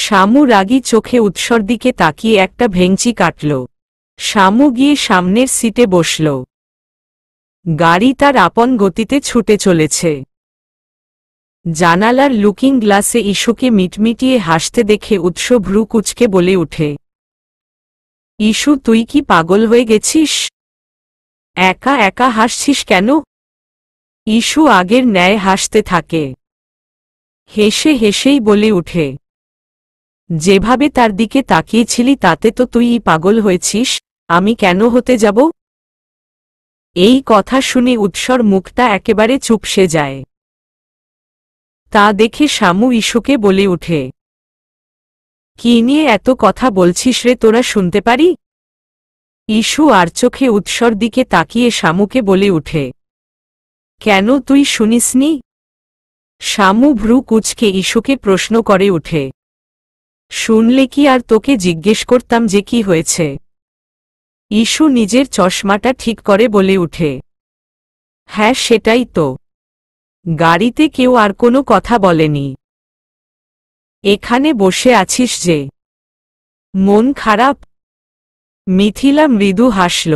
শামু রাগী চোখে উৎসর দিকে তাকিয়ে একটা ভেঙচি কাটল। শামু গিয়ে সামনের সিটে বসল। গাড়ি তার আপন গতিতে ছুটে চলেছে। জানালার লুকিং গ্লাসে ইস্যুকে মিটমিটিয়ে হাসতে দেখে উৎস ভ্রু কুঁচকে বলে উঠে, ইস্যু, তুই কি পাগল হয়ে গেছিস? একা একা হাসছিস কেন? ইস্যু আগের ন্যায় হাসতে থাকে। হেসে হেসেই বলে উঠে, যেভাবে তার দিকে তাকিয়েছিলি তাতে তো তুই পাগল হয়েছিস, আমি কেন হতে যাব? এই কথা শুনে উৎসর মুখটা একেবারে চুপসে যায়। তা দেখে শামু ইস্যুকে বলে উঠে, কি নিয়ে এত কথা বলছিস রে তোরা, শুনতে পারি? ইস্যু আর চোখে উৎসর দিকে তাকিয়ে শামুকে বলে উঠে, কেন, তুই শুনিসনি? শামু ভ্রু কুঁচকে ইস্যুকে প্রশ্ন করে উঠে, শুনলে কি আর তোকে জিজ্ঞেস করতাম যে কি হয়েছে? ইস্যু নিজের চশমাটা ঠিক করে বলে উঠে, হ্যাঁ সেটাই তো। গাড়িতে কেউ আর কোনো কথা বলেনি। এখানে বসে আছিস যে, মন খারাপ? মিথিলা মৃদু হাসল।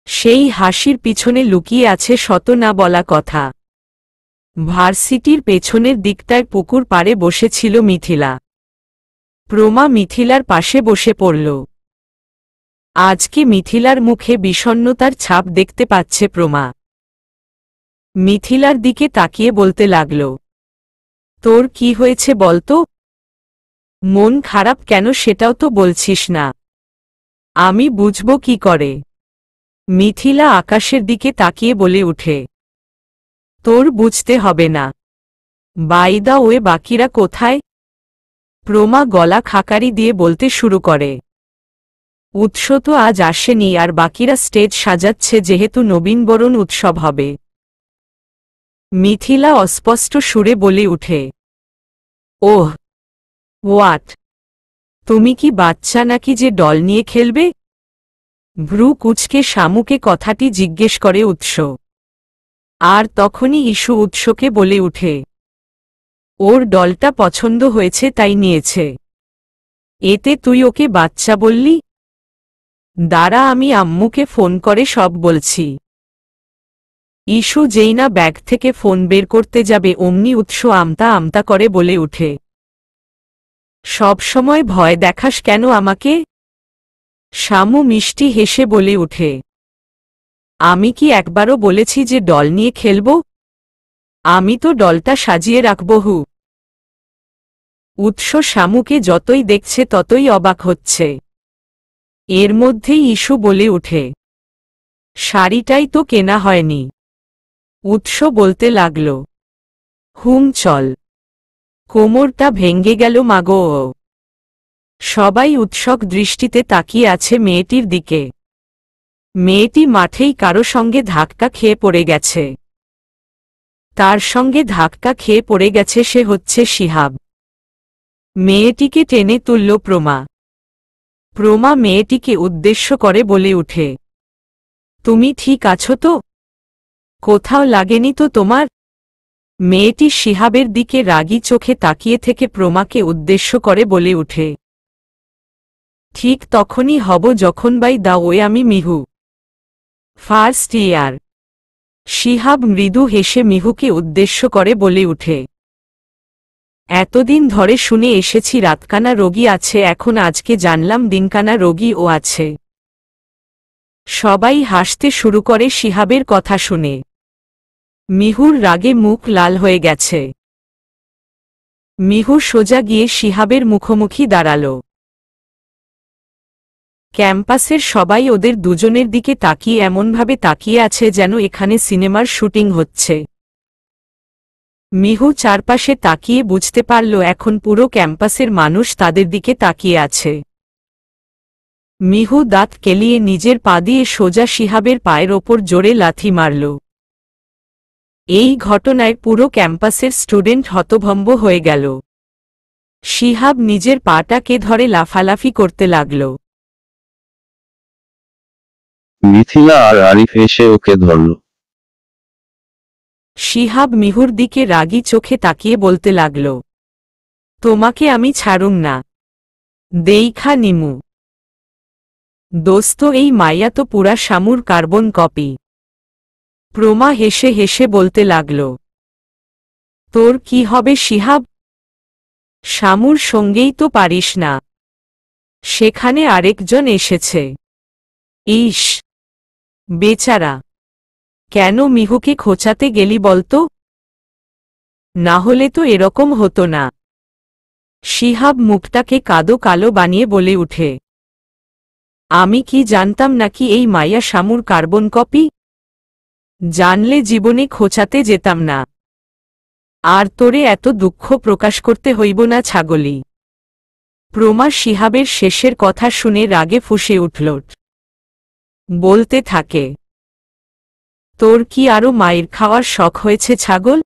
সেই হাসির পিছনে লুকিয়ে আছে শত না বলা কথা। ভার্সিটির পেছনের দিকটায় পুকুর পাড়ে বসেছিল মিথিলা। প্রমা মিথিলার পাশে বসে পড়ল। আজকে মিথিলার মুখে বিষণ্ণতার ছাপ দেখতে পাচ্ছে প্রমা। মিথিলার দিকে তাকিয়ে বলতে লাগল, তোর কি হয়েছে বলতো? মন খারাপ কেন সেটাও তো বলছিস না। আমি বুঝব কি করে? মিথিলা আকাশের দিকে তাকিয়ে বলে উঠে, তোর বুঝতে হবে না। বাই দা ওয়ে, বাকিরা কোথায়? প্রমা গলা খাকারি দিয়ে বলতে শুরু করে, উৎস তো আজ আসেনি, আর বাকিরা স্টেজ সাজাচ্ছে যেহেতু নবীনবরণ উৎসব হবে। মিথিলা অস্পষ্ট সুরে বলে উঠে, ওহ হোয়াট? তুমি কি বাচ্চা নাকি যে ডল নিয়ে খেলবে? ভ্রু কুঁচকে শামুকে কথাটি জিজ্ঞেস করে উৎস। আর তখনই ইস্যু উৎসকে বলে উঠে, ওর ডলটা পছন্দ হয়েছে তাই নিয়েছে। এতে তুই ওকে বাচ্চা বললি? দাঁড়া, আমি আম্মুকে ফোন করে সব বলছি। ইস্যু যেই না ব্যাগ থেকে ফোন বের করতে যাবে অমনি উৎস আমতা আমতা করে বলে উঠে, সব সময় ভয় দেখাস কেন আমাকে? শামু মিষ্টি হেসে বলে উঠে, আমি কি একবারও বলেছি যে ডল নিয়ে খেলব? আমি তো ডলটা সাজিয়ে রাখবো। উৎস শামুকে যতই দেখছে ততই অবাক হচ্ছে। এর মধ্যেই ইস্যু বলে উঠে, শাড়িটাই তো কেনা হয়নি। উৎস বলতে লাগল, চল। কোমরটা ভেঙ্গে গেল মাগো। সবাই উৎসুক দৃষ্টিতে তাকিয়ে আছে মেয়েটির দিকে। মেয়েটি মাঠেই কারো সঙ্গে ধাক্কা খেয়ে পড়ে গেছে। তার সঙ্গে ধাক্কা খেয়ে পড়ে গেছে সে হচ্ছে শিহাব। মেয়েটিকে টেনে তুলল প্রমা। প্রমা মেয়েটিকে উদ্দেশ্য করে বলে উঠে, তুমি ঠিক আছো তো? কোথাও লাগেনি তো তোমার? মেয়েটি শিহাবের দিকে রাগী চোখে তাকিয়ে থেকে প্রমাকে উদ্দেশ্য করে বলে উঠে, ঠিক তখনই হব যখন বাই দা ওয়ে আমি মিহু। First year. শিহাব মৃদু হেসে মিহুকে উদ্দেশ্য করে বলে উঠে, এতদিন ধরে শুনে এসেছি রাতকানা রোগী আছে, এখন আজকে জানলাম দিনকানা রোগীও আছে। সবাই হাসতে শুরু করে শিহাবের কথা শুনে। মিহুর রাগে মুখ লাল হয়ে গেছে। মিহু সোজা গিয়ে শিহাবের মুখোমুখি দাঁড়াল। ক্যাম্পাসের সবাই ওদের দুজনের দিকে তাকিয়ে এমনভাবে তাকিয়ে আছে যেন এখানে সিনেমার শুটিং হচ্ছে। মিহু চারপাশে তাকিয়ে বুঝতে পারল এখন পুরো ক্যাম্পাসের মানুষ তাদের দিকে তাকিয়ে আছে। মিহু দাঁত কেলিয়ে নিজের পা দিয়ে সোজা শিহাবের পায়ের ওপর জোরে লাথি মারল। এই ঘটনায় পুরো ক্যাম্পাসের স্টুডেন্ট হতভম্ব হয়ে গেল। শিহাব নিজের পাটাকে ধরে লাফালাফি করতে লাগল। মিথিলা আর আরিফ এসে ওকে ধরল। শিহাব মিহুর দিকে রাগী চোখে তাকিয়ে বলতে লাগল, তোমাকে আমি ছাড়ুম না, দেইখা নিমু। দোস্ত, এই মাইয়া তো পুরা শামুর কার্বন কপি। প্রমা হেসে হেসে বলতে লাগল, তোর কি হবে শিহাব? শামুর সঙ্গেই তো পারিস না, সেখানে আরেকজন এসেছে। ইস, বেচারা, কেন মিহুকে খোঁচাতে গেলি বলতো? না হলে তো এরকম হতো না। শিহাব মুখটাকে কাদো কালো বানিয়ে বলে উঠে, আমি কি জানতাম নাকি এই মাইয়া শামুর কার্বন কপি? জানলে জীবনে খোঁচাতে যেতাম না। আর তোরে এত দুঃখ প্রকাশ করতে হইব না ছাগলি। প্রমা শিহাবের শেষের কথা শুনে রাগে ফুঁসে উঠল। বলতে থাকে, তোর কি আরো মায়ের খাওয়ার শখ হয়েছে ছাগল?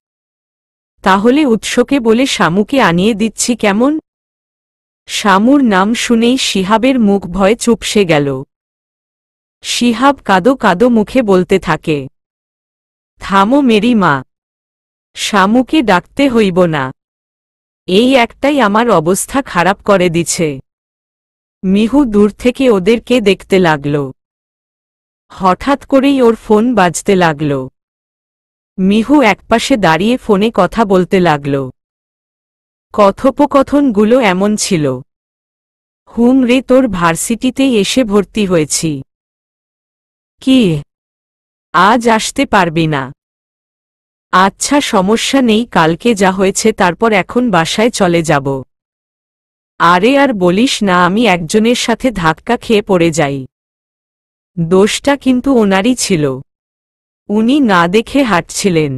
তাহলে উৎসকে বলে শামুকে আনিয়ে দিচ্ছি কেমন? শামুর নাম শুনেই শিহাবের মুখ ভয়ে চুপসে গেল। শিহাব কাদো কাদো মুখে বলতে থাকে, থামো মেরি মা, শামুকে ডাকতে হইব না। এই একটাই আমার অবস্থা খারাপ করে দিছে। মিহু দূর থেকে ওদেরকে দেখতে লাগল। হঠাৎ করেই ওর ফোন বাজতে লাগল। মিহু একপাশে দাঁড়িয়ে ফোনে কথা বলতে লাগল। কথোপকথনগুলো এমন ছিল, হুম রে, তোর ভার্সিটিতেই এসে ভর্তি হয়েছি। কি, আজ আসতে পারবি না? আচ্ছা, সমস্যা নেই, কালকে যা হয়েছে তারপর এখন বাসায় চলে যাব। আরে আর বলিস না, আমি একজনের সাথে ধাক্কা খেয়ে পড়ে যাই। দোষটা কিন্তু ওনারই ছিল, উনি না দেখে হাঁটছিলেন।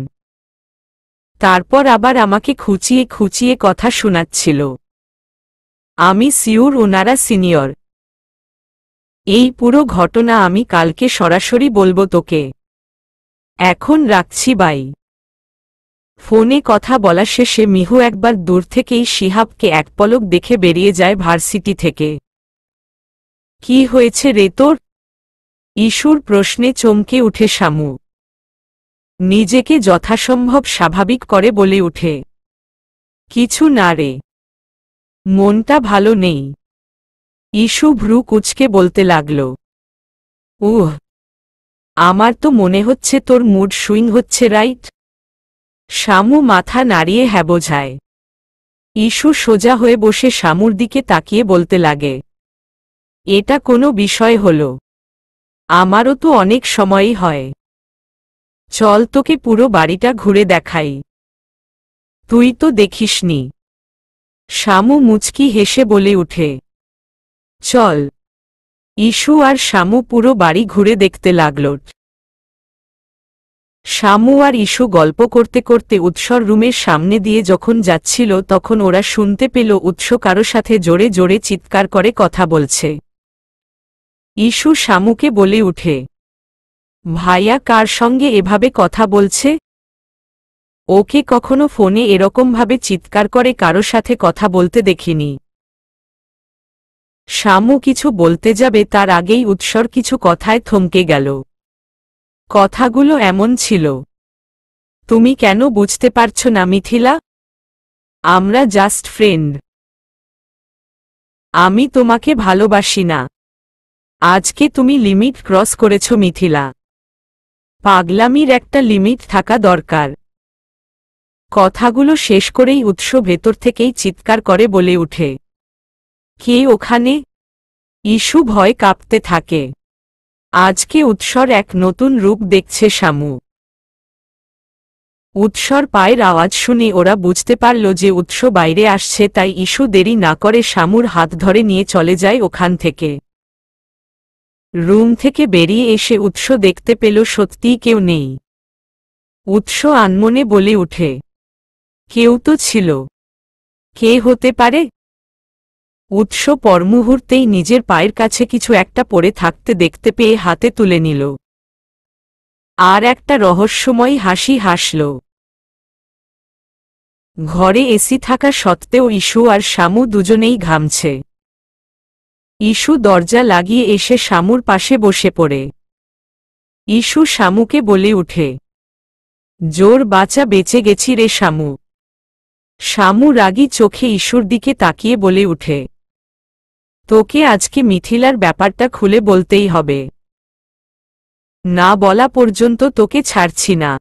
তারপর আবার আমাকে খুঁচিয়ে খুঁচিয়ে কথা শোনাচ্ছিল। আমি সিউর ওনারা সিনিয়র। এই পুরো ঘটনা আমি কালকে সরাসরি বলবো তোকে। এখন রাখছি বাই। ফোনে কথা বলা শেষে মিহু একবার দূর থেকেই শিহাবকে এক পলক দেখে বেরিয়ে যায় ভার্সিটি থেকে। কি হয়েছে রে তোর? ইস্যুর প্রশ্নে চমকে উঠে শামু। নিজেকে যথাসম্ভব স্বাভাবিক করে বলে উঠে, কিছু না রে, মনটা ভালো নেই। ইস্যু ভ্রু কুঁচকে বলতে লাগল, আমার তো মনে হচ্ছে তোর মুড সুইং হচ্ছে, রাইট? শামু মাথা নাড়িয়ে হ্যাঁ বোঝায়। ইস্যু সোজা হয়ে বসে শামুর দিকে তাকিয়ে বলতে লাগে, এটা কোনো বিষয় হল? আমারও তো অনেক সময়ই হয়। চল তোকে পুরো বাড়িটা ঘুরে দেখাই, তুই তো দেখিসনি। শামু মুচকি হেসে বলে উঠে, চল। ইস্যু আর শামু পুরো বাড়ি ঘুরে দেখতে লাগল। শামু আর ইস্যু গল্প করতে করতে উৎসর রুমের সামনে দিয়ে যখন যাচ্ছিল তখন ওরা শুনতে পেল উৎস কারো সাথে জোরে জোরে চিৎকার করে কথা বলছে। ইস্যু শামুকে বলে উঠে, ভাইয়া কার সঙ্গে এভাবে কথা বলছে? ওকে কখনো ফোনে এরকমভাবে চিৎকার করে কারো সাথে কথা বলতে দেখিনি। শামু কিছু বলতে যাবে তার আগেই উৎসর কিছু কথায় থমকে গেল। কথাগুলো এমন ছিল, তুমি কেন বুঝতে পারছ না মিথিলা? আমরা জাস্ট ফ্রেন্ড। আমি তোমাকে ভালোবাসি না। আজকে তুমি লিমিট ক্রস করেছ মিথিলা। পাগলামির একটা লিমিট থাকা দরকার। কথাগুলো শেষ করেই উৎস ভেতর থেকেই চিৎকার করে বলে উঠে, কে ওখানে? ইস্যু ভয় কাঁপতে থাকে। আজকে উৎসর এক নতুন রূপ দেখছে শামু। উৎসর পায়ের আওয়াজ শুনে ওরা বুঝতে পারল যে উৎস বাইরে আসছে, তাই ইস্যু দেরি না করে শামুর হাত ধরে নিয়ে চলে যায় ওখান থেকে। রুম থেকে বেরিয়ে এসে উৎস দেখতে পেল সত্যিই কেউ নেই। উৎস আনমনে বলে উঠে, কেউ তো ছিল, কে হতে পারে? উৎস পরমুহূর্তেই নিজের পায়ের কাছে কিছু একটা পড়ে থাকতে দেখতে পেয়ে হাতে তুলে নিল। আর একটা রহস্যময়ী হাসি হাসল। ঘরে এসি থাকা সত্ত্বেও ইস্যু আর শামু দুজনেই ঘামছে। ইস্যু দরজা লাগিয়ে এসে শামুর পাশে বসে পড়ে। ইস্যু শামুকে বলে উঠে, জোর বাঁচা, বেঁচে গেছি রে শামু। শামু রাগী চোখে ইস্যুর দিকে তাকিয়ে বলে উঠে, তোকে আজকে মিথিলার ব্যাপারটা খুলে বলতেই হবে। না বলা পর্যন্ত তোকে ছাড়ছি না।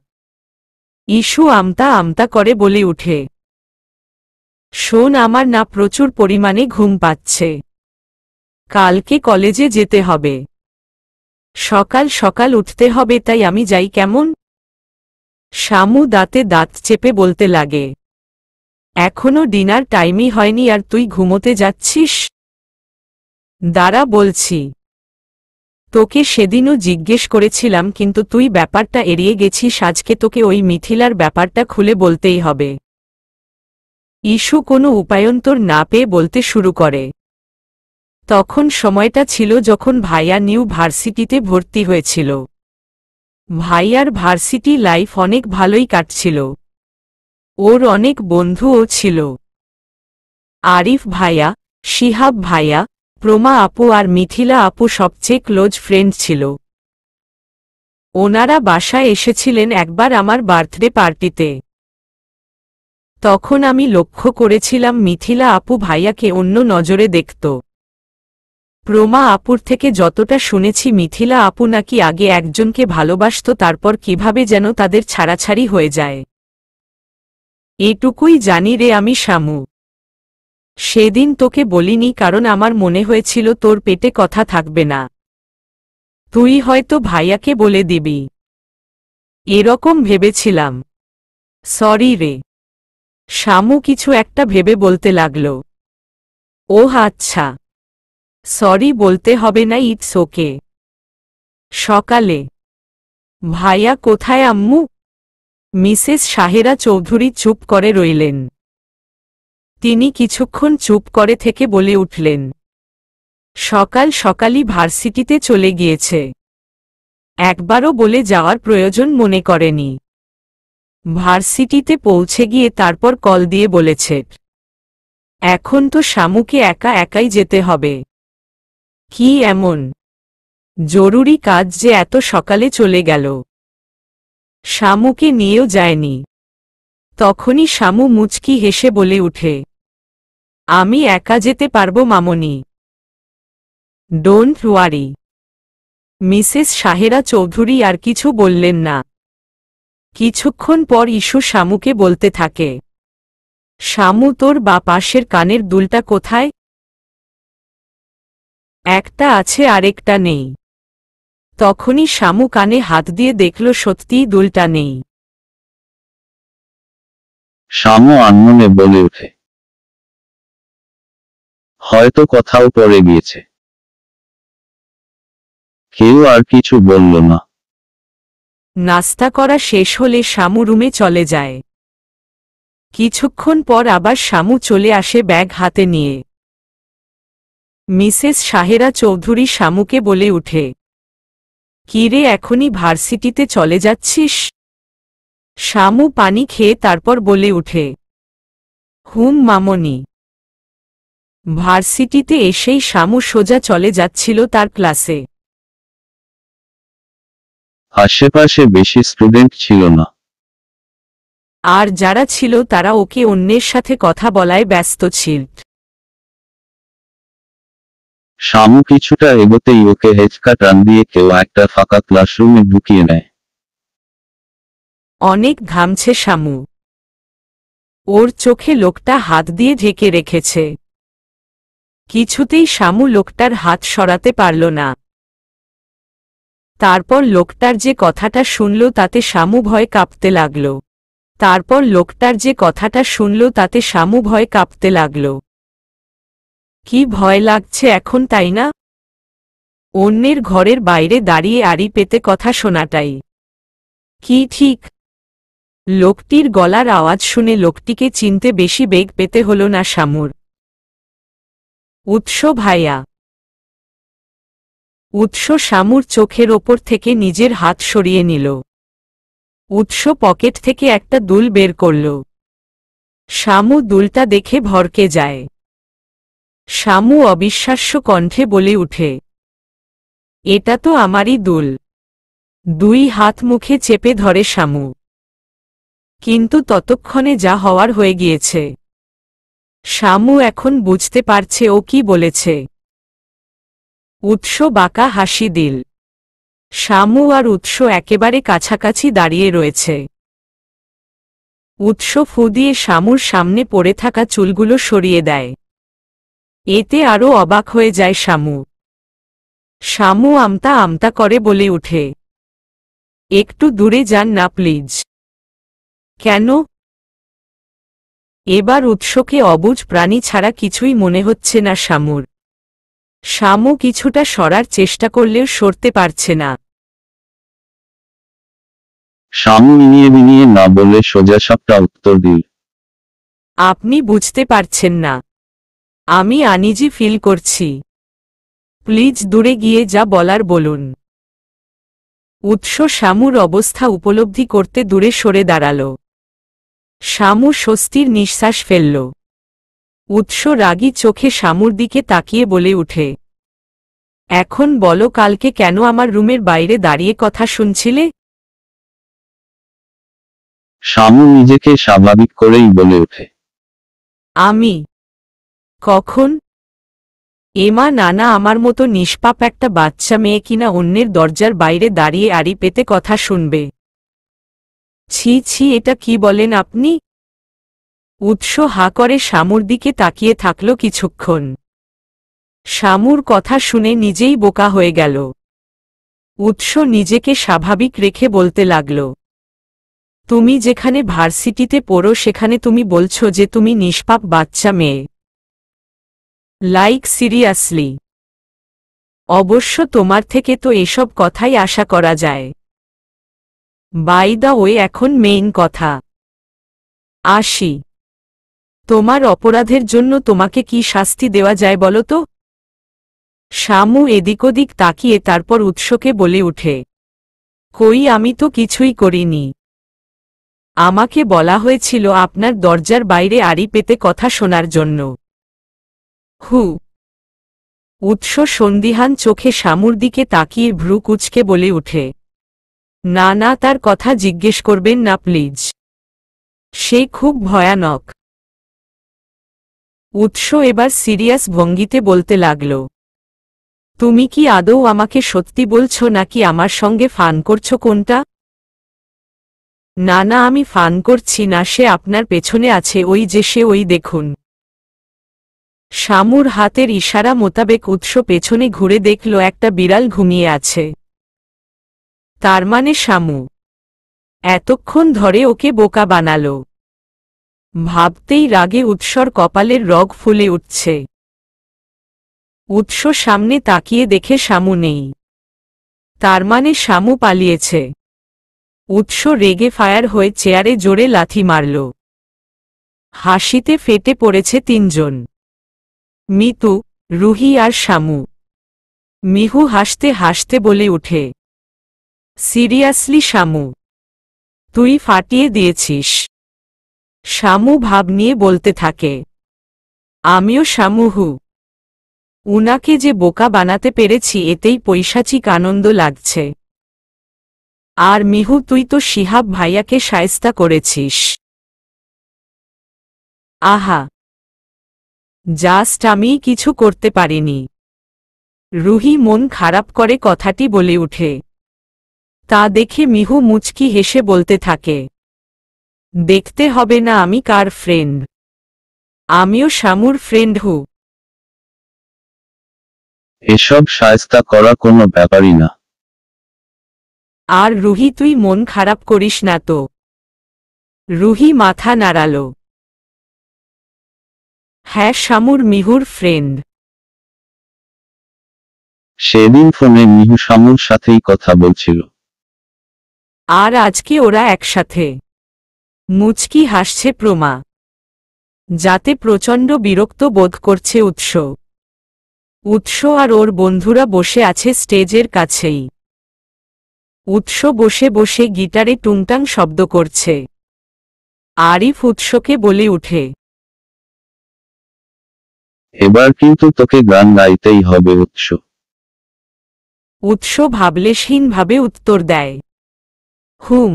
ইস্যু আমতা আমতা করে বলে উঠে, শোন, আমার না প্রচুর পরিমাণে ঘুম পাচ্ছে। কালকে কলেজে যেতে হবে, সকাল সকাল উঠতে হবে, তাই আমি যাই কেমন? শামু দাঁতে দাঁত চেপে বলতে লাগে, এখনো ডিনার টাইমই হয়নি আর তুই ঘুমোতে যাচ্ছিস? দাঁড়া বলছি। তোকে সেদিনও জিজ্ঞেস করেছিলাম, কিন্তু তুই ব্যাপারটা এড়িয়ে গেছিস। আজকে তোকে ওই মিথিলার ব্যাপারটা খুলে বলতেই হবে। ইস্যু কোনো উপায়ন্তর না পেয়ে বলতে শুরু করে, তখন সময়টা ছিল যখন ভাইয়া নিউ ভার্সিটিতে ভর্তি হয়েছিল। ভাইয়ার ভার্সিটি লাইফ অনেক ভালোই কাটছিল। ওর অনেক বন্ধুও ছিল। আরিফ ভাইয়া, শিহাব ভাইয়া, প্রমা আপু আর মিথিলা আপু সবচেয়ে ক্লোজ ফ্রেন্ড ছিল। ওনারা বাসায় এসেছিলেন একবার আমার বার্থডে পার্টিতে। তখন আমি লক্ষ্য করেছিলাম মিথিলা আপু ভাইয়াকে অন্য নজরে দেখত। প্রমা আপুর থেকে যতটা শুনেছি, মিথিলা আপু নাকি আগে একজনকে ভালোবাসত, তারপর কিভাবে যেন তাদের ছাড়াছাড়ি হয়ে যায়। এটুকুই জানি রে আমি শামু। সেদিন তোকে বলিনি কারণ আমার মনে হয়েছিল তোর পেটে কথা থাকবে না, তুই হয়তো ভাইয়াকে বলে দিবি, এরকম ভেবেছিলাম। সরি রে। শামু কিছু একটা ভেবে বলতে লাগল, ওহ আচ্ছা, সরি বলতে হবে না, ইটস ওকে। সকালে, ভাইয়া কোথায় আম্মু? মিসেস সাহেরা চৌধুরী চুপ করে রইলেন। তিনি কিছুক্ষণ চুপ করে থেকে বলে উঠলেন, সকাল সকালই ভার্সিটিতে চলে গিয়েছে, একবারও বলে যাওয়ার প্রয়োজন মনে করেনি। ভার্সিটিতে পৌঁছে গিয়ে তারপর কল দিয়ে বলেছে, এখন তো শামুকে একা একাই যেতে হবে। কি এমন জরুরি কাজ যে এত সকালে চলে গেল? শামুকে নিয়েও যায়নি। তখনই শামু মুচকি হেসে বলে উঠে, আমি একা যেতে পারবো মামনি, don't worry. Mrs Sahera Chowdhury আর কিছু বললেন না। কিছুক্ষণ পর ইস্যু শামুকে বলতে থাকে, শামু, তোর বা পাশের কানের দুলটা কোথায়? একটা আছে আরেকটা নেই। তখনই শামু কানে হাত দিয়ে দেখল সত্যিই দুলটা নেই। শামু আনমনে বলে ওঠে, হয়তো কোথাও পড়ে গিয়েছে। কেউ আর কিছু বলল না। নাস্তা করা শেষ হলে শামু রুমে চলে যায়। কিছুক্ষণ পর আবার শামু চলে আসে ব্যাগ হাতে নিয়ে। মিসেস সাহেরা চৌধুরী শামুকে বলে উঠে, কি রে, এখনই ভার্সিটিতে চলে যাচ্ছিস? শামু পানি খেয়ে তারপর বলে উঠে, হুম মামনি। ভার্সিটিতে এসেই শামু সোজা চলে যাচ্ছিল তার ক্লাসে। আশেপাশে বেশি স্টুডেন্ট ছিল না। আর যারা ছিল তারা ওকে অন্যের সাথে কথা বলায় ব্যস্ত ছিল। শামু কিছুটা এগোতেই ওকে হেঁচকা টান দিয়ে কেউ একটা ফাঁকা ক্লাসরুমে ঢুকিয়ে নেয়। অনেক ঘামছে শামু। ওর চোখে লোকটা হাত দিয়ে ঢেকে রেখেছে। কিছুতেই শামু লোকটার হাত সরাতে পারল না। তারপর লোকটার যে কথাটা শুনল তাতে শামু ভয় কাঁপতে লাগল। কি ভয় লাগছে এখন, তাই না? অন্যের ঘরের বাইরে দাঁড়িয়ে আড়ি পেতে কথা শোনাটাই কি ঠিক? লোকটির গলার আওয়াজ শুনে লোকটিকে চিনতে বেশি বেগ পেতে হল না শামুর। উৎস ভাইয়া। উৎস শামুর চোখের ওপর থেকে নিজের হাত সরিয়ে নিল। উৎস পকেট থেকে একটা দুল বের করল। শামু দুলটা দেখে ভরকে যায়। শামু অবিশ্বাস্য কণ্ঠে বলে উঠে, এটা তো আমারই দুল। দুই হাত মুখে চেপে ধরে শামু। কিন্তু ততক্ষণে যা হওয়ার হয়ে গিয়েছে। শামু এখন বুঝতে পারছে ও কি বলেছে। উৎস বাঁকা হাসি দিল। শামু আর উৎস একেবারে কাছাকাছি দাঁড়িয়ে রয়েছে। উৎস ফু দিয়ে শামুর সামনে পড়ে থাকা চুলগুলো সরিয়ে দেয়। এতে আরও অবাক হয়ে যায় শামু। শামু আমতা আমতা করে বলে উঠে, একটু দূরে যান না প্লিজ। কেন? এবার উৎসকে অবুঝ প্রাণী ছাড়া কিছুই মনে হচ্ছে না শামুর। শামু কিছুটা সরার চেষ্টা করলেও সরতে পারছে না। শামু মিনিয়ে মিনিয়ে না বলে সোজাসাপটা উত্তর দিল, আপনি বুঝতে পারছেন না। আমি আনইজি ফিল করছি। প্লিজ দূরে গিয়ে যা বলার বলুন। উৎস শামুর অবস্থা উপলব্ধি করতে দূরে সরে দাঁড়াল। শামু স্বস্তির নিঃশ্বাস ফেলল। উৎস রাগী চোখে শামুর দিকে তাকিয়ে বলে উঠে, এখন বলো কালকে কেন আমার রুমের বাইরে দাঁড়িয়ে কথা শুনছিলে? শামু নিজেকে স্বাভাবিক করেই বলে ওঠে, আমি? কখন? এমা নানা আমার মতো নিষ্পাপ একটা বাচ্চা মেয়ে কিনা অন্যের দরজার বাইরে দাঁড়িয়ে আড়ি পেতে কথা শুনবে? ছি ছি, এটা কি বলেন আপনি? উৎস হা করে শামুর দিকে তাকিয়ে থাকল কিছুক্ষণ। শামুর কথা শুনে নিজেই বোকা হয়ে গেল। উৎস নিজেকে স্বাভাবিক রেখে বলতে লাগল, তুমি যেখানে ভার্সিটিতে পড়ো সেখানে তুমি বলছো যে তুমি নিষ্পাপ বাচ্চা মেয়ে? Like seriously? অবশ্য তোমার থেকে তো এসব কথাই আশা করা যায়। বাই দ্য ওয়ে, এখন মেইন কথা আসি। তোমার অপরাধের জন্য তোমাকে কি শাস্তি দেওয়া যায় বলো তো? শামু এদিক ওদিক তাকিয়ে তারপর উৎসকে বলে উঠে, কই, আমি তো কিছুই করিনি। আমাকে বলা হয়েছিল আপনার দরজার বাইরে আড়ি পেতে কথা শোনার জন্য। হু। উৎস সন্দিহান চোখে শামুর দিকে তাকিয়ে ভ্রু কুঁচকে বলে উঠে, না না, তার কথা জিজ্ঞেস করবেন না প্লিজ। সে খুব ভয়ানক। উৎস এবার সিরিয়াস ভঙ্গিতে বলতে লাগল, তুমি কি আদৌ আমাকে সত্যি বলছো নাকি আমার সঙ্গে ফান করছো, কোনটা? না না, আমি ফান করছি না, সে আপনার পেছনে আছে, ওই যে সে, ওই দেখুন। শামুর হাতের ইশারা মোতাবেক উৎস পেছনে ঘুরে দেখল একটা বিড়াল ঘুমিয়ে আছে। তার মানে শামু এতক্ষণ ধরে ওকে বোকা বানালো। ভাবতেই রাগে উৎসর কপালের রগ ফুলে উঠছে। উৎস সামনে তাকিয়ে দেখে শামু নেই। তার মানে শামু পালিয়েছে। উৎস রেগে ফায়ার হয়ে চেয়ারে জোরে লাথি মারল। হাসিতে ফেটে পড়েছে তিনজন, মিতু, রুহি আর শামু। মিহু হাসতে হাসতে বলে উঠে, সিরিয়াসলি শামু, তুই ফাটিয়ে দিয়েছিস। শামু ভাব নিয়ে বলতে থাকে, আমিও শামু হু। উনাকে যে বোকা বানাতে পেরেছি এতেই পৈশাচিক আনন্দ লাগছে। আর মিহু, তুই তো শিহাব ভাইয়াকে শায়েস্তা করেছিস। আহা, জাস্ট আমি কিছু করতে পারিনি। রুহি মন খারাপ করে কথাটি বলে উঠে। তা দেখে মিহু মুচকি হেসে বলতে থাকে, দেখতে হবে না আমি কার ফ্রেন্ড। আমিও শামুর ফ্রেন্ড হু। এসব শায়েস্তা করা কোনো ব্যাপারই না। আর রুহি, তুই মন খারাপ করিস না তো। রুহি মাথা নাড়াল। হ্যাঁ, শামুর মিহুর ফ্রেন্ড। সেদিন ফোনে মিহু শামুর সাথেই কথা বলছিল। আর আজকে ওরা একসাথে। মুচকি হাসছে প্রমা, যাতে প্রচণ্ড বিরক্ত বোধ করছে উৎস। উৎস আর ওর বন্ধুরা বসে আছে স্টেজের কাছেই। উৎস বসে বসে গিটারে টুংটাং শব্দ করছে। আরিফ উৎসকে বলে উঠে, এবার কিন্তু তোকে গান গাইতেই হবে উৎস। উৎস ভাবলেশহীনভাবে উত্তর দেয়, হুম।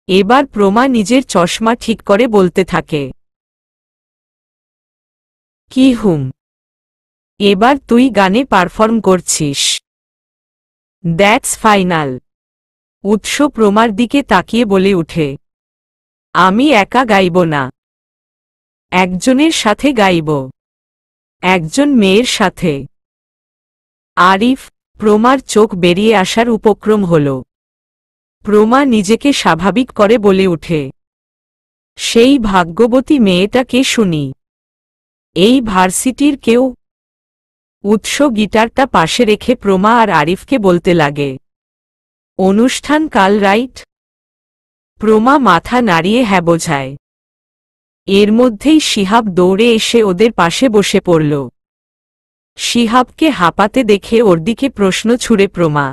এবার প্রমা নিজের চশমা ঠিক করে বলতে থাকে, কি এবার তুই গানে পারফর্ম করছিস। That's final. উৎস প্রমার দিকে তাকিয়ে বলে উঠে, আমি একা গাইব না, একজনের সাথে গাইব, একজন মেয়ের সাথে। আরিফ, প্রমার চোখ বেরিয়ে আসার উপক্রম হল। প্রমা নিজেকে স্বাভাবিক করে বলে উঠে, সেই ভাগ্যবতী মেয়েটা কে শুনি? এই ভার্সিটির কেউ? উৎস গিটারটা পাশে রেখে প্রমা আর আরিফকে বলতে লাগে, অনুষ্ঠান কাল রাইট? প্রমা মাথা নাড়িয়ে হ্যাঁ বোঝায়। এর মধ্যেই শিহাব দৌড়ে এসে ওদের পাশে বসে পড়ল। শিহাবকে হাঁপাতে দেখে ওর দিকে প্রশ্ন ছুড়ে প্রমা,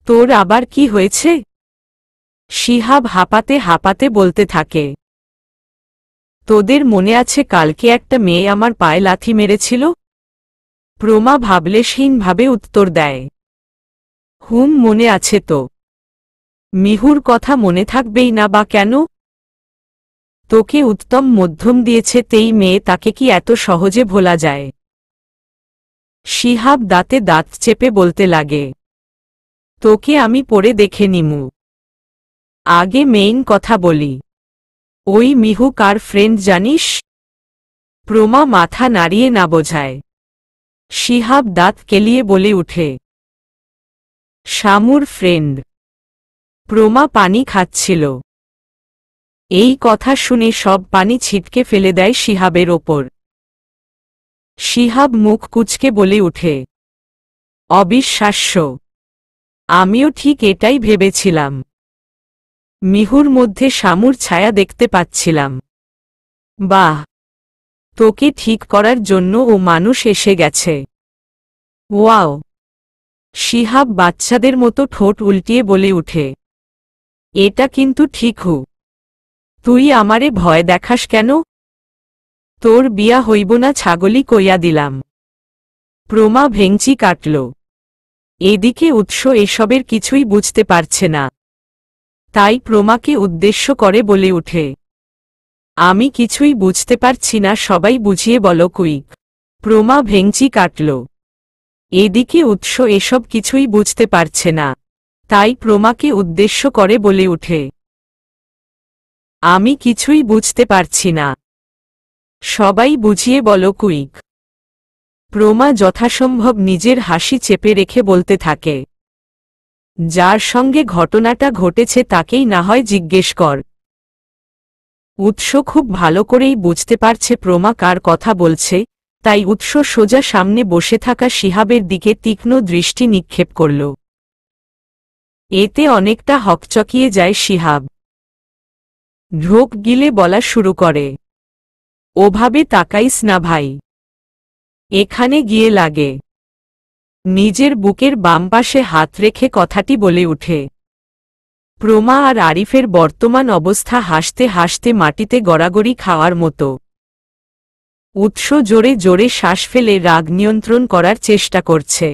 তোর আবার কি হয়েছে? শিহাব হাঁপাতে হাঁপাতে বলতে থাকে, তোদের মনে আছে কালকে একটা মেয়ে আমার পায়ে লাথি মেরেছিল? প্রমা ভাবলেশহীনভাবে উত্তর দেয়, মনে আছে তো। মিহুর কথা মনে থাকবেই না বা কেন? তোকে উত্তম মধ্যম দিয়েছে তেই মেয়ে, তাকে কি এত সহজে ভোলা যায়? শিহাব দাঁতে দাঁত চেপে বলতে লাগে, তোকে আমি পরে দেখে নিমু। আগে মেইন কথা বলি, ওই মিহু কার ফ্রেন্ড জানিস? প্রমা মাথা নাড়িয়ে না বোঝায়। শিহাব দাঁত কেলিয়ে বলে উঠে, শামুর ফ্রেন্ড। প্রমা পানি খাচ্ছিল। এই কথা শুনে সব পানি ছিটকে ফেলে দেয় শিহাবের ওপর। শিহাব মুখ কুঁচকে বলে উঠে, অবিশ্বাস্য, আমিও ঠিক এটাই ভেবেছিলাম। মিহুর মধ্যে শামুর ছায়া দেখতে পাচ্ছিলাম। বাহ, তোকে ঠিক করার জন্য ও মানুষ এসে গেছে। ওয়াও। শিহাব বাচ্চাদের মতো ঠোঁট উল্টিয়ে বলে উঠে, এটা কিন্তু ঠিক তুই আমারে ভয় দেখাস কেন? তোর বিয়া হইব না ছাগলি কইয়া দিলাম। প্রমা ভেংচি কাটল। এদিকে উৎস এসবের কিছুই বুঝতে পারছে না। তাই প্রমাকে উদ্দেশ্য করে বলে উঠে, আমি কিছুই বুঝতে পারছি না, সবাই বুঝিয়ে বলো কুইক। প্রমা ভেংচি কাটল। এদিকে উৎস এসব কিছুই বুঝতে পারছে না। তাই প্রমাকে উদ্দেশ্য করে বলে উঠে, আমি কিছুই বুঝতে পারছি না, সবাই বুঝিয়ে বলো কুইক। প্রমা যথাসম্ভব নিজের হাসি চেপে রেখে বলতে থাকে, যার সঙ্গে ঘটনাটা ঘটেছে তাকেই না হয় জিজ্ঞেস কর। উৎস খুব ভালো করেই বুঝতে পারছে প্রমা কার কথা বলছে, তাই উৎস সোজা সামনে বসে থাকা শিহাবের দিকে তীক্ষ্ণ দৃষ্টি নিক্ষেপ করল। এতে অনেকটা হকচকিয়ে যায় শিহাব। ঢোক গিলে বলা শুরু করে, ওভাবে তাকাইস না ভাই, এখানে গিয়ে লাগে। নিজের বুকের বাম পাশে হাত রেখে কথাটি বলে উঠে। প্রমা আর আরিফের বর্তমান অবস্থা হাসতে হাসতে মাটিতে গড়াগড়ি খাওয়ার মতো। উৎস জোরে জোরে শ্বাস ফেলে রাগ নিয়ন্ত্রণ করার চেষ্টা করছে।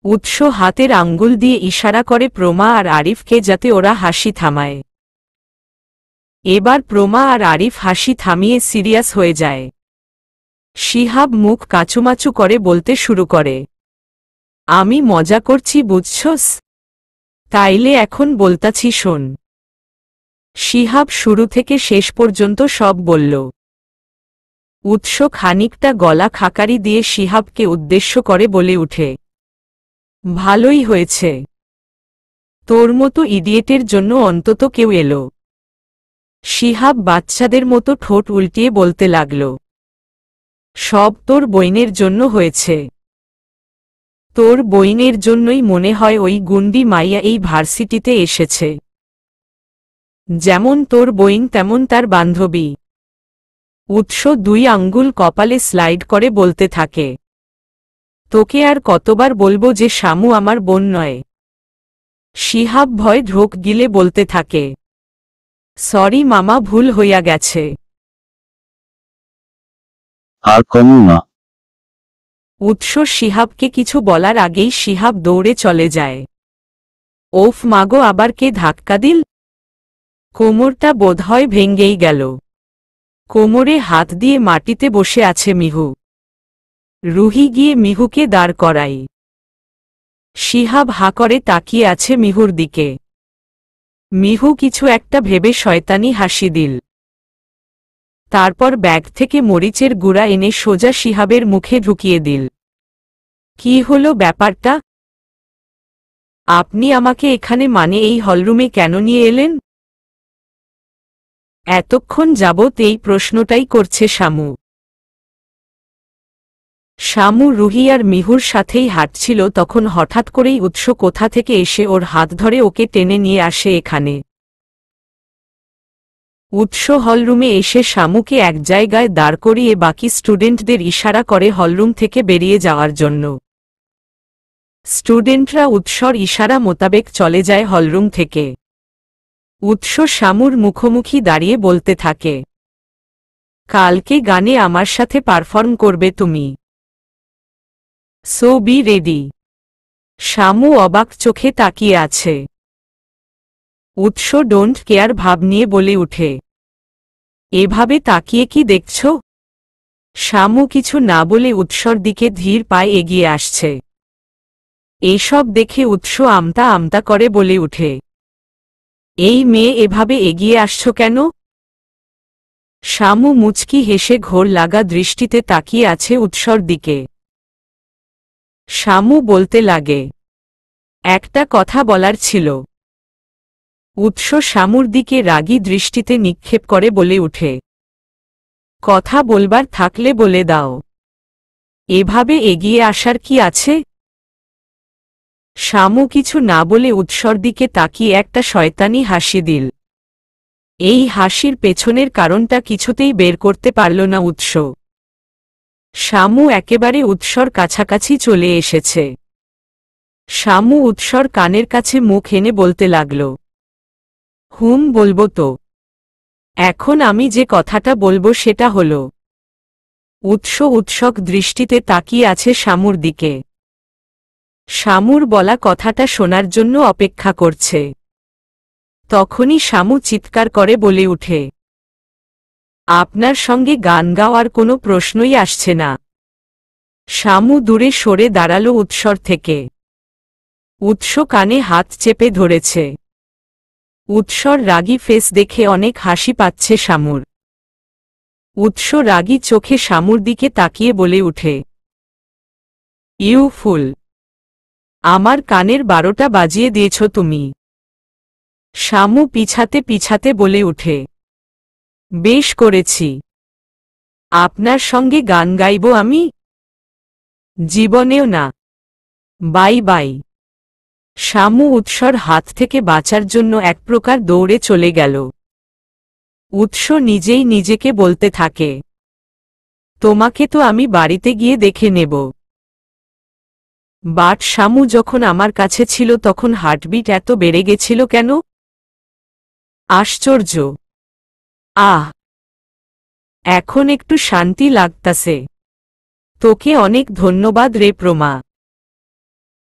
উৎস হাতের আঙ্গুল দিয়ে ইশারা করে প্রমা আর আরিফকে যাতে ওরা হাসি থামায়। এবার প্রমা আর আরিফ হাসি থামিয়ে সিরিয়াস হয়ে যায়। শিহাব মুখ কাচুমাচু করে বলতে শুরু করে, আমি মজা করছি বুঝছস? তাইলে এখন বলতাছি শোন। শিহাব শুরু থেকে শেষ পর্যন্ত সব বলল। উৎস খানিকটা গলা খাকারি দিয়ে শিহাবকে উদ্দেশ্য করে বলে উঠে, ভালোই হয়েছে, তোর মতো ইডিয়েটের জন্য অন্তত কেউ এলো। শিহাব বাচ্চাদের মতো ঠোঁট উল্টিয়ে বলতে লাগল, সব তোর বইনের জন্য হয়েছে। তোর বইনের জন্যই মনে হয় ওই গুন্ডি মাইয়া এই ভার্সিটিতে এসেছে। যেমন তোর বইন তেমন তার বান্ধবী। উৎস দুই আঙ্গুল কপালে স্লাইড করে বলতে থাকে, তোকে আর কতবার বলবো যে শামু আমার বোন নয়? শিহাব ভয় ঢোক গিলে বলতে থাকে, সরি মামা, ভুল হইয়া গেছে। আর কমু না। উৎস শিহাবকে কিছু বলার আগেই শিহাব দৌড়ে চলে যায়। ওফ মাগো, আবার কে ধাক্কা দিল? কোমরটা বোধহয় ভেঙ্গেই গেল। কোমরে হাত দিয়ে মাটিতে বসে আছে মিহু। রুহি গিয়ে মিহুকে দাঁড় করাই। শিহাব হাঁ করে তাকিয়ে আছে মিহুর দিকে। মিহু কিছু একটা ভেবে শয়তানি হাসি দিল। তারপর ব্যাগ থেকে মরিচের গুঁড়া এনে সোজা শিহাবের মুখে ঢুকিয়ে দিল। কি হলো ব্যাপারটা? আপনি আমাকে এখানে মানে এই হলরুমে কেন নিয়ে এলেন? এতক্ষণ যাবৎ এই প্রশ্নটাই করছে শামু। শামু রুহি আর মিহুর সাথেই হাঁটছিল, তখন হঠাৎ করেই উৎস কোথা থেকে এসে ওর হাত ধরে ওকে টেনে নিয়ে আসে এখানে। উৎস হলরুমে এসে শামুকে এক জায়গায় দাঁড় করিয়ে বাকি স্টুডেন্টদের ইশারা করে হলরুম থেকে বেরিয়ে যাওয়ার জন্য। স্টুডেন্টরা উৎসর ইশারা মোতাবেক চলে যায় হলরুম থেকে। উৎস শামুর মুখোমুখি দাঁড়িয়ে বলতে থাকে, কালকে গানে আমার সাথে পারফর্ম করবে তুমি। So B ready. শামু অবাক চোখে তাকিয়ে আছে। উৎস ডোন্ট কেয়ার ভাব নিয়ে বলে উঠে, এভাবে তাকিয়ে কি দেখছ? শামু কিছু না বলে উৎসর দিকে ধীর পায়ে এগিয়ে আসছে। এসব দেখে উৎস আমতা আমতা করে বলে উঠে, এই মেয়ে এভাবে এগিয়ে আসছো কেন? শামু মুচকি হেসে ঘোর লাগা দৃষ্টিতে তাকিয়ে আছে উৎসর দিকে। শামু বলতে লাগে, একটা কথা বলার ছিল। উৎস শামুর দিকে রাগী দৃষ্টিতে নিক্ষেপ করে বলে উঠে, কথা বলবার থাকলে বলে দাও। এভাবে এগিয়ে আসার কি আছে? শামু কিছু না বলে উৎসর দিকে তাকিয়ে একটা শয়তানি হাসি দিল। এই হাসির পেছনের কারণটা কিছুতেই বের করতে পারল না উৎস। শামু একেবারে উৎসর কাছাকাছি চলে এসেছে। শামু উৎসর কানের কাছে মুখ এনে বলতে লাগল, বলবো তো। এখন আমি যে কথাটা বলবো সেটা হলো। উৎস উৎসক দৃষ্টিতে তাকিয়ে আছে শামুর দিকে। শামুর বলা কথাটা শোনার জন্য অপেক্ষা করছে। তখনই শামু চিৎকার করে বলে উঠে, আপনার সঙ্গে গান গাওয়ার কোনো প্রশ্নই আসছে না। শামু দূরে সরে দাঁড়ালো উৎসর থেকে। উৎস কানে হাত চেপে ধরেছে। উৎসর রাগী ফেস দেখে অনেক হাসি পাচ্ছে শামুর। উৎস রাগী চোখে শামুর দিকে তাকিয়ে বলে উঠে, ইউ ফুল, আমার কানের 12টা বাজিয়ে দিয়েছ তুমি। শামু পিছাতে পিছাতে বলে উঠে, বেশ করেছি। আপনার সঙ্গে গান গাইব আমি? জীবনেও না। Bye bye. শামু উৎসর হাত থেকে বাঁচার জন্য এক প্রকার দৌড়ে চলে গেল। উৎস নিজেই নিজেকে বলতে থাকে, তোমাকে তো আমি বাড়িতে গিয়ে দেখে নেব। বাট শামু যখন আমার কাছে ছিল তখন হার্টবিট এত বেড়ে গেছিল কেন? আশ্চর্য। আহ, এখন একটু শান্তি লাগতাছে। তোকে অনেক ধন্যবাদ রে প্রমা।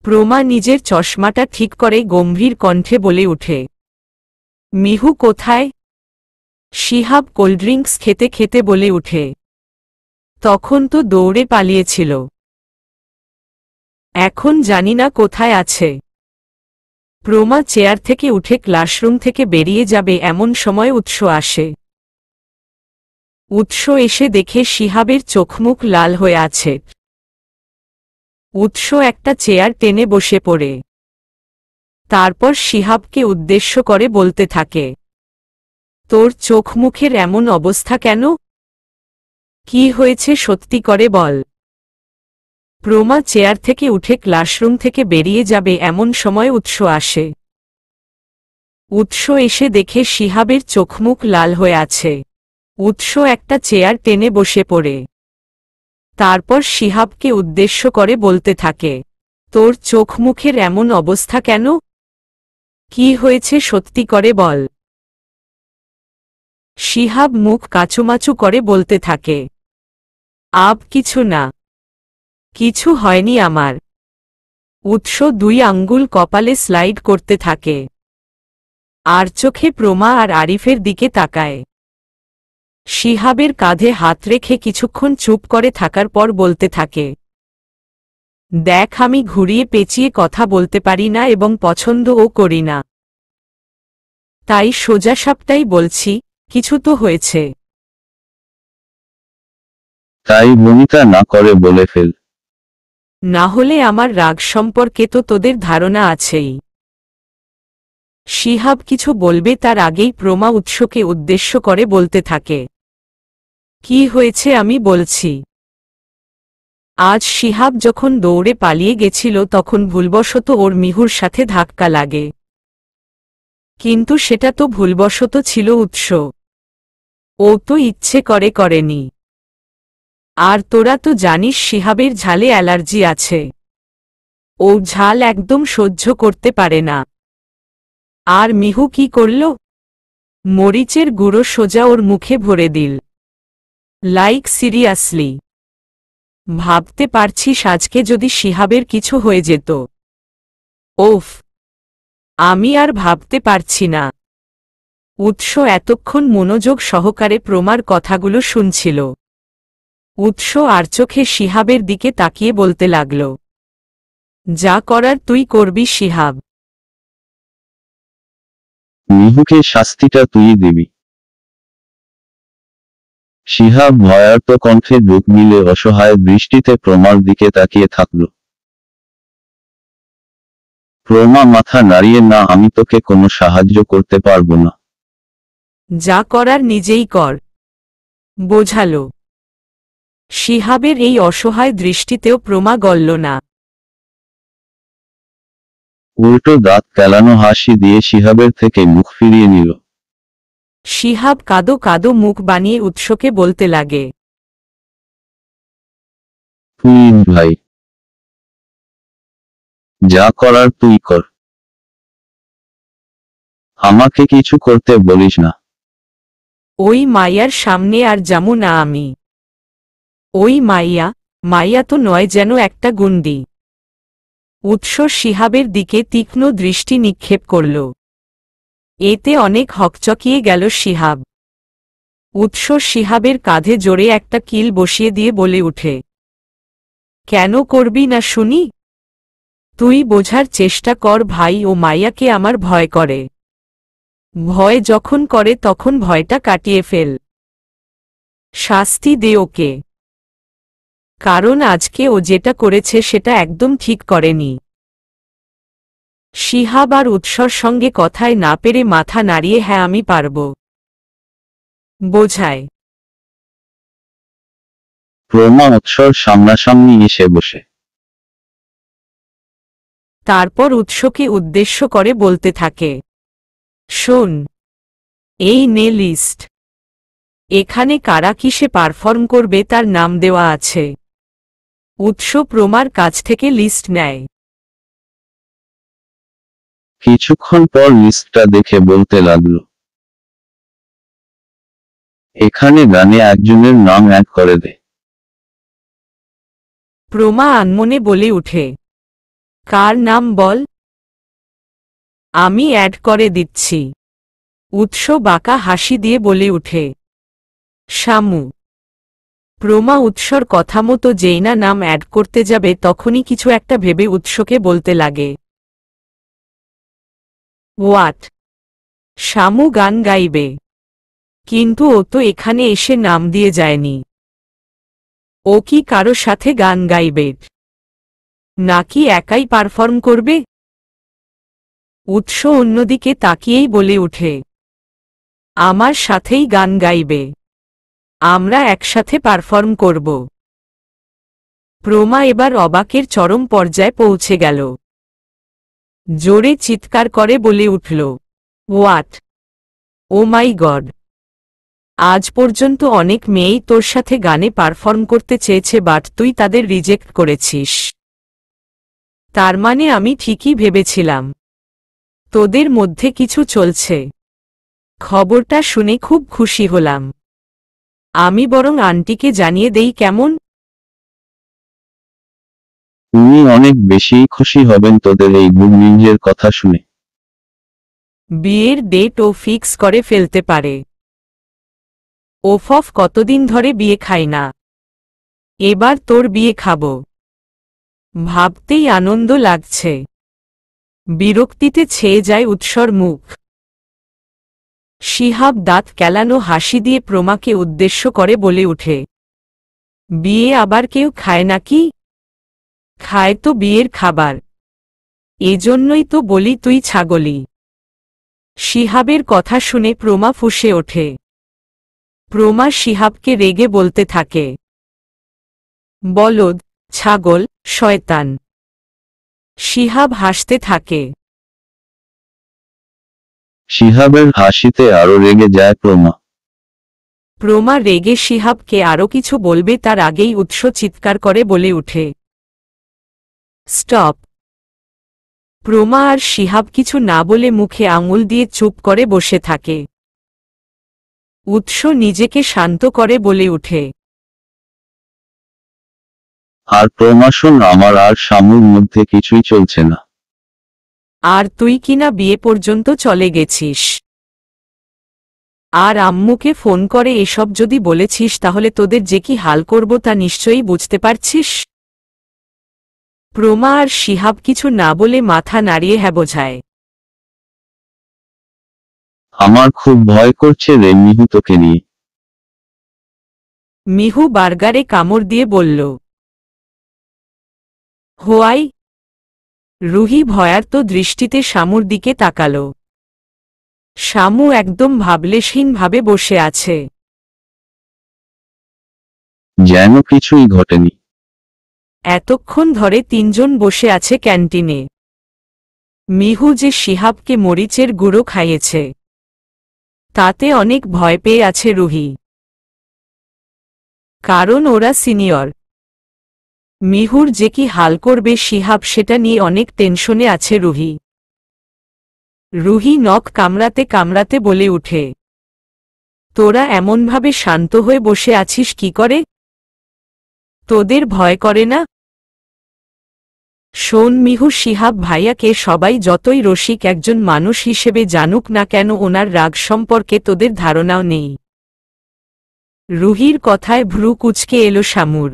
প্রমা নিজের চশমাটা ঠিক করে গম্ভীর কণ্ঠে বলে উঠে, মিহু কোথায়? শিহাব কোল্ডড্রিঙ্কস খেতে খেতে বলে উঠে, তখন তো দৌড়ে পালিয়েছিল। এখন জানি না কোথায় আছে। প্রমা চেয়ার থেকে উঠে ক্লাসরুম থেকে বেরিয়ে যাবে এমন সময় উৎস আসে। উৎস এসে দেখে শিহাবের চোখমুখ লাল হয়ে আছে। উৎস একটা চেয়ার টেনে বসে পড়ে। তারপর শিহাবকে উদ্দেশ্য করে বলতে থাকে, তোর চোখ মুখের এমন অবস্থা কেন? কি হয়েছে সত্যি করে বল। প্রমা চেয়ার থেকে উঠে ক্লাসরুম থেকে বেরিয়ে যাবে এমন সময় উৎস আসে। উৎস এসে দেখে শিহাবের চোখমুখ লাল হয়ে আছে। উৎস একটা চেয়ার টেনে বসে পড়ে। তারপর শিহাবকে উদ্দেশ্য করে বলতে থাকে, তোর চোখ মুখের এমন অবস্থা কেন? কি হয়েছে সত্যি করে বল। শিহাব মুখ কাচুমাচু করে বলতে থাকে, কিছু না। কিছু হয়নি আমার। উৎস 2 আঙ্গুল কপালে স্লাইড করতে থাকে। আর চোখে প্রমা আর আরিফের দিকে তাকায়। শিহাবের কাঁধে হাত রেখে কিছুক্ষণ চুপ করে থাকার পর বলতে থাকে, দেখ, আমি ঘুরিয়ে পেঁচিয়ে কথা বলতে পারি না এবং পছন্দও করি না। তাই সোজাসাপটাই বলছি, কিছু তো হয়েছে। তাই ভূমিকা না করে বলে ফেল। না হলে আমার রাগ সম্পর্কে তো তোদের ধারণা আছেই। শিহাব কিছু বলবে তার আগেই প্রমা উৎসকে উদ্দেশ্য করে বলতে থাকে, কি হয়েছে আমি বলছি। আজ শিহাব যখন দৌড়ে পালিয়ে গেছিল তখন ভুলবশত ওর মিহুর সাথে ধাক্কা লাগে। কিন্তু সেটা তো ভুলবশত ছিল উৎস, ও তো ইচ্ছে করে করেনি। আর তোরা তো জানিস শিহাবের ঝালে অ্যালার্জি আছে, ও ঝাল একদম সহ্য করতে পারে না। আর মিহু কি করল? মরিচের গুঁড়ো সোজা ওর মুখে ভরে দিল। লাইক সিরিয়াসলি, ভাবতে পারছিস আজকে যদি শিহাবের কিছু হয়ে যেত? ওফ, আমি আর ভাবতে পারছি না। উৎস এতক্ষণ মনোযোগ সহকারে প্রমার কথাগুলো শুনছিল। উৎস আর চোখে শিহাবের দিকে তাকিয়ে বলতে লাগল, যা করার তুই করবি শিহাব। মিহুকে শাস্তিটা তুই দিবি। শিহাব ভয়ার্ত কণ্ঠে বুক মিলে অসহায় দৃষ্টিতে প্রমার দিকে তাকিয়ে থাকল। প্রমা মাথা নাড়িয়ে, না, আমি তোকে কোনো সাহায্য করতে পারবো না। যা করার নিজেই কর, বোঝালো। শিহাবের এই অসহায় দৃষ্টিতেও প্রমা গলল না। উল্টো দাঁত কেলানো হাসি দিয়ে শিহাবের থেকে মুখ ফিরিয়ে নিল। শিহাব কাদো কাদো মুখ বানিয়ে উৎসকে বলতে লাগে, প্লিজ ভাই, যা করার তুই কর, আমাকে কিছু করতে বলিস না। ওই মাইয়ার সামনে আর যামু না আমি। ওই মাইয়া তো নয়, যেন একটা গুন্ডি। উৎস শিহাবের দিকে তীক্ষ্ণ দৃষ্টি নিক্ষেপ করল। এতে অনেক হকচকিয়ে গেল শিহাব। উৎস শিহাবের কাঁধে জোরে একটা কিল বসিয়ে দিয়ে বলে উঠে, কেন করবি না শুনি? তুই বোঝার চেষ্টা কর ভাই, ও মাইয়াকে আমার ভয় করে। ভয় যখন করে তখন ভয়টা কাটিয়ে ফেল। শাস্তি দে ওকে, কারণ আজকে ও যেটা করেছে সেটা একদম ঠিক করেনি। শিহাব আর উৎসর সঙ্গে কথায় না পেরে মাথা নাড়িয়ে হ্যাঁ আমি পারব বোঝায়। প্রমা উৎসর সামনাসামনি এসে বসে। তারপর উৎসকে উদ্দেশ্য করে বলতে থাকে, শোন, এই নে লিস্ট। এখানে কারা কিসে পারফর্ম করবে তার নাম দেওয়া আছে। উৎস প্রমার কাছ থেকে লিস্ট নেয়। কিছুক্ষণ পর লিস্টটা দেখে বলতে লাগলো, এখানে গানে একজনের নাম অ্যাড করে দে। প্রমা আনমনে বলে উঠে, কার নাম বল? আমি অ্যাড করে দিচ্ছি। উৎস বাঁকা হাসি দিয়ে বলে উঠে, শামু। প্রমা উৎসর কথা মতো যেই না নাম অ্যাড করতে যাবে তখনই কিছু একটা ভেবে উৎসকে বলতে লাগে, হোয়াট? শামু গান গাইবে? কিন্তু ও তো এখানে এসে নাম দিয়ে যায়নি। ও কি কারো সাথে গান গাইবে, নাকি একাই পারফর্ম করবে? উৎস অন্যদিকে তাকিয়েই বলে উঠে, আমার সাথেই গান গাইবে, আমরা একসাথে পারফর্ম করব। প্রমা এবার অবাকের চরম পর্যায়ে পৌঁছে গেল। জোরে চিৎকার করে বলে উঠল, হোয়াট? O my god! আজ পর্যন্ত অনেক মেয়েই তোর সাথে গানে পারফর্ম করতে চেয়েছে, বাট তুই তাদের রিজেক্ট করেছিস। তার মানে আমি ঠিকই ভেবেছিলাম তোদের মধ্যে কিছু চলছে। খবরটা শুনে খুব খুশি হলাম। আমি বরং আন্টিকে জানিয়ে দেই, কেমন? উনি অনেক বেশি খুশি হবেন তোদের এই গুড নিউজের কথা শুনে। বিয়ের ডেটও ফিক্স করে ফেলতে পারে। ওফ, কতদিন ধরে বিয়ে খাই না, এবার তোর বিয়ে খাবো, ভাবতেই আনন্দ লাগছে। বিরক্তিতে ছেয়ে যায় উৎসর মুখ। শিহাব দাঁত কেলানো হাসি দিয়ে প্রমাকে উদ্দেশ্য করে বলে উঠে, বিয়ে আবার কেউ খায় নাকি? খায় তো বিয়ের খাবার, এজন্যই তো বলি তুই ছাগলি। শিহাবের কথা শুনে প্রমা ফুঁসে ওঠে। প্রমা শিহাবকে রেগে বলতে থাকে, বলদ, ছাগল, শয়তান। শিহাব হাসতে থাকে। শিহাবের হাসিতে আরো রেগে যায় প্রমা। প্রমা রেগে শিহাবকে আরো কিছু বলবে তার আগেই উৎস চিৎকার করে বলে উঠে, স্টপ। প্রমা আর শিহাব কিছু না বলে মুখে আঙুল দিয়ে চুপ করে বসে থাকে। উৎস নিজেকে শান্ত করে বলে উঠে, আর প্রমা, শোন, আমার আর শামুর মধ্যে কিছুই চলছে না। আর তুই কিনা বিয়ে পর্যন্ত চলে গেছিস, আর আম্মুকে ফোন করে এসব যদি বলেছিস তাহলে তোদের যে কি হাল করব তা নিশ্চয়ই বুঝতে পারছিস। প্রমা আর শিহাব কিছু না বলে মাথা নাড়িয়ে হ্যাঁ বোঝায়। আমার খুব ভয় করছে রে মিহু তোকে নিয়ে। মিহু বার্গারে কামড় দিয়ে বলল, হোয়াই? রুহি ভয়ার্ত দৃষ্টিতে শামুর দিকে তাকাল। শামু একদম ভাবলেশহীনভাবে বসে আছে, যেন কিছুই ঘটেনি। এতক্ষণ ধরে তিনজন বসে আছে ক্যান্টিনে। মিহু যে শিহাবকে মরিচের গুঁড়ো খাইয়েছে, তাতে অনেক ভয় পেয়ে আছে রুহি, কারণ ওরা সিনিয়র। মিহুর যে কি হাল করবে শিহাব সেটা নিয়ে অনেক টেনশনে আছে রুহি। রুহি নখ কামড়াতে কামড়াতে বলে উঠে, তোরা এমনভাবে শান্ত হয়ে বসে আছিস কি করে? তোদের ভয় করে না? শোন মিহু, শিহাব ভাইয়াকে সবাই যতই রসিক একজন মানুষ হিসেবে জানুক না কেন, ওনার রাগ সম্পর্কে তোদের ধারণাও নেই। রুহির কথায় ভ্রু কুঁচকে এলো শামুর।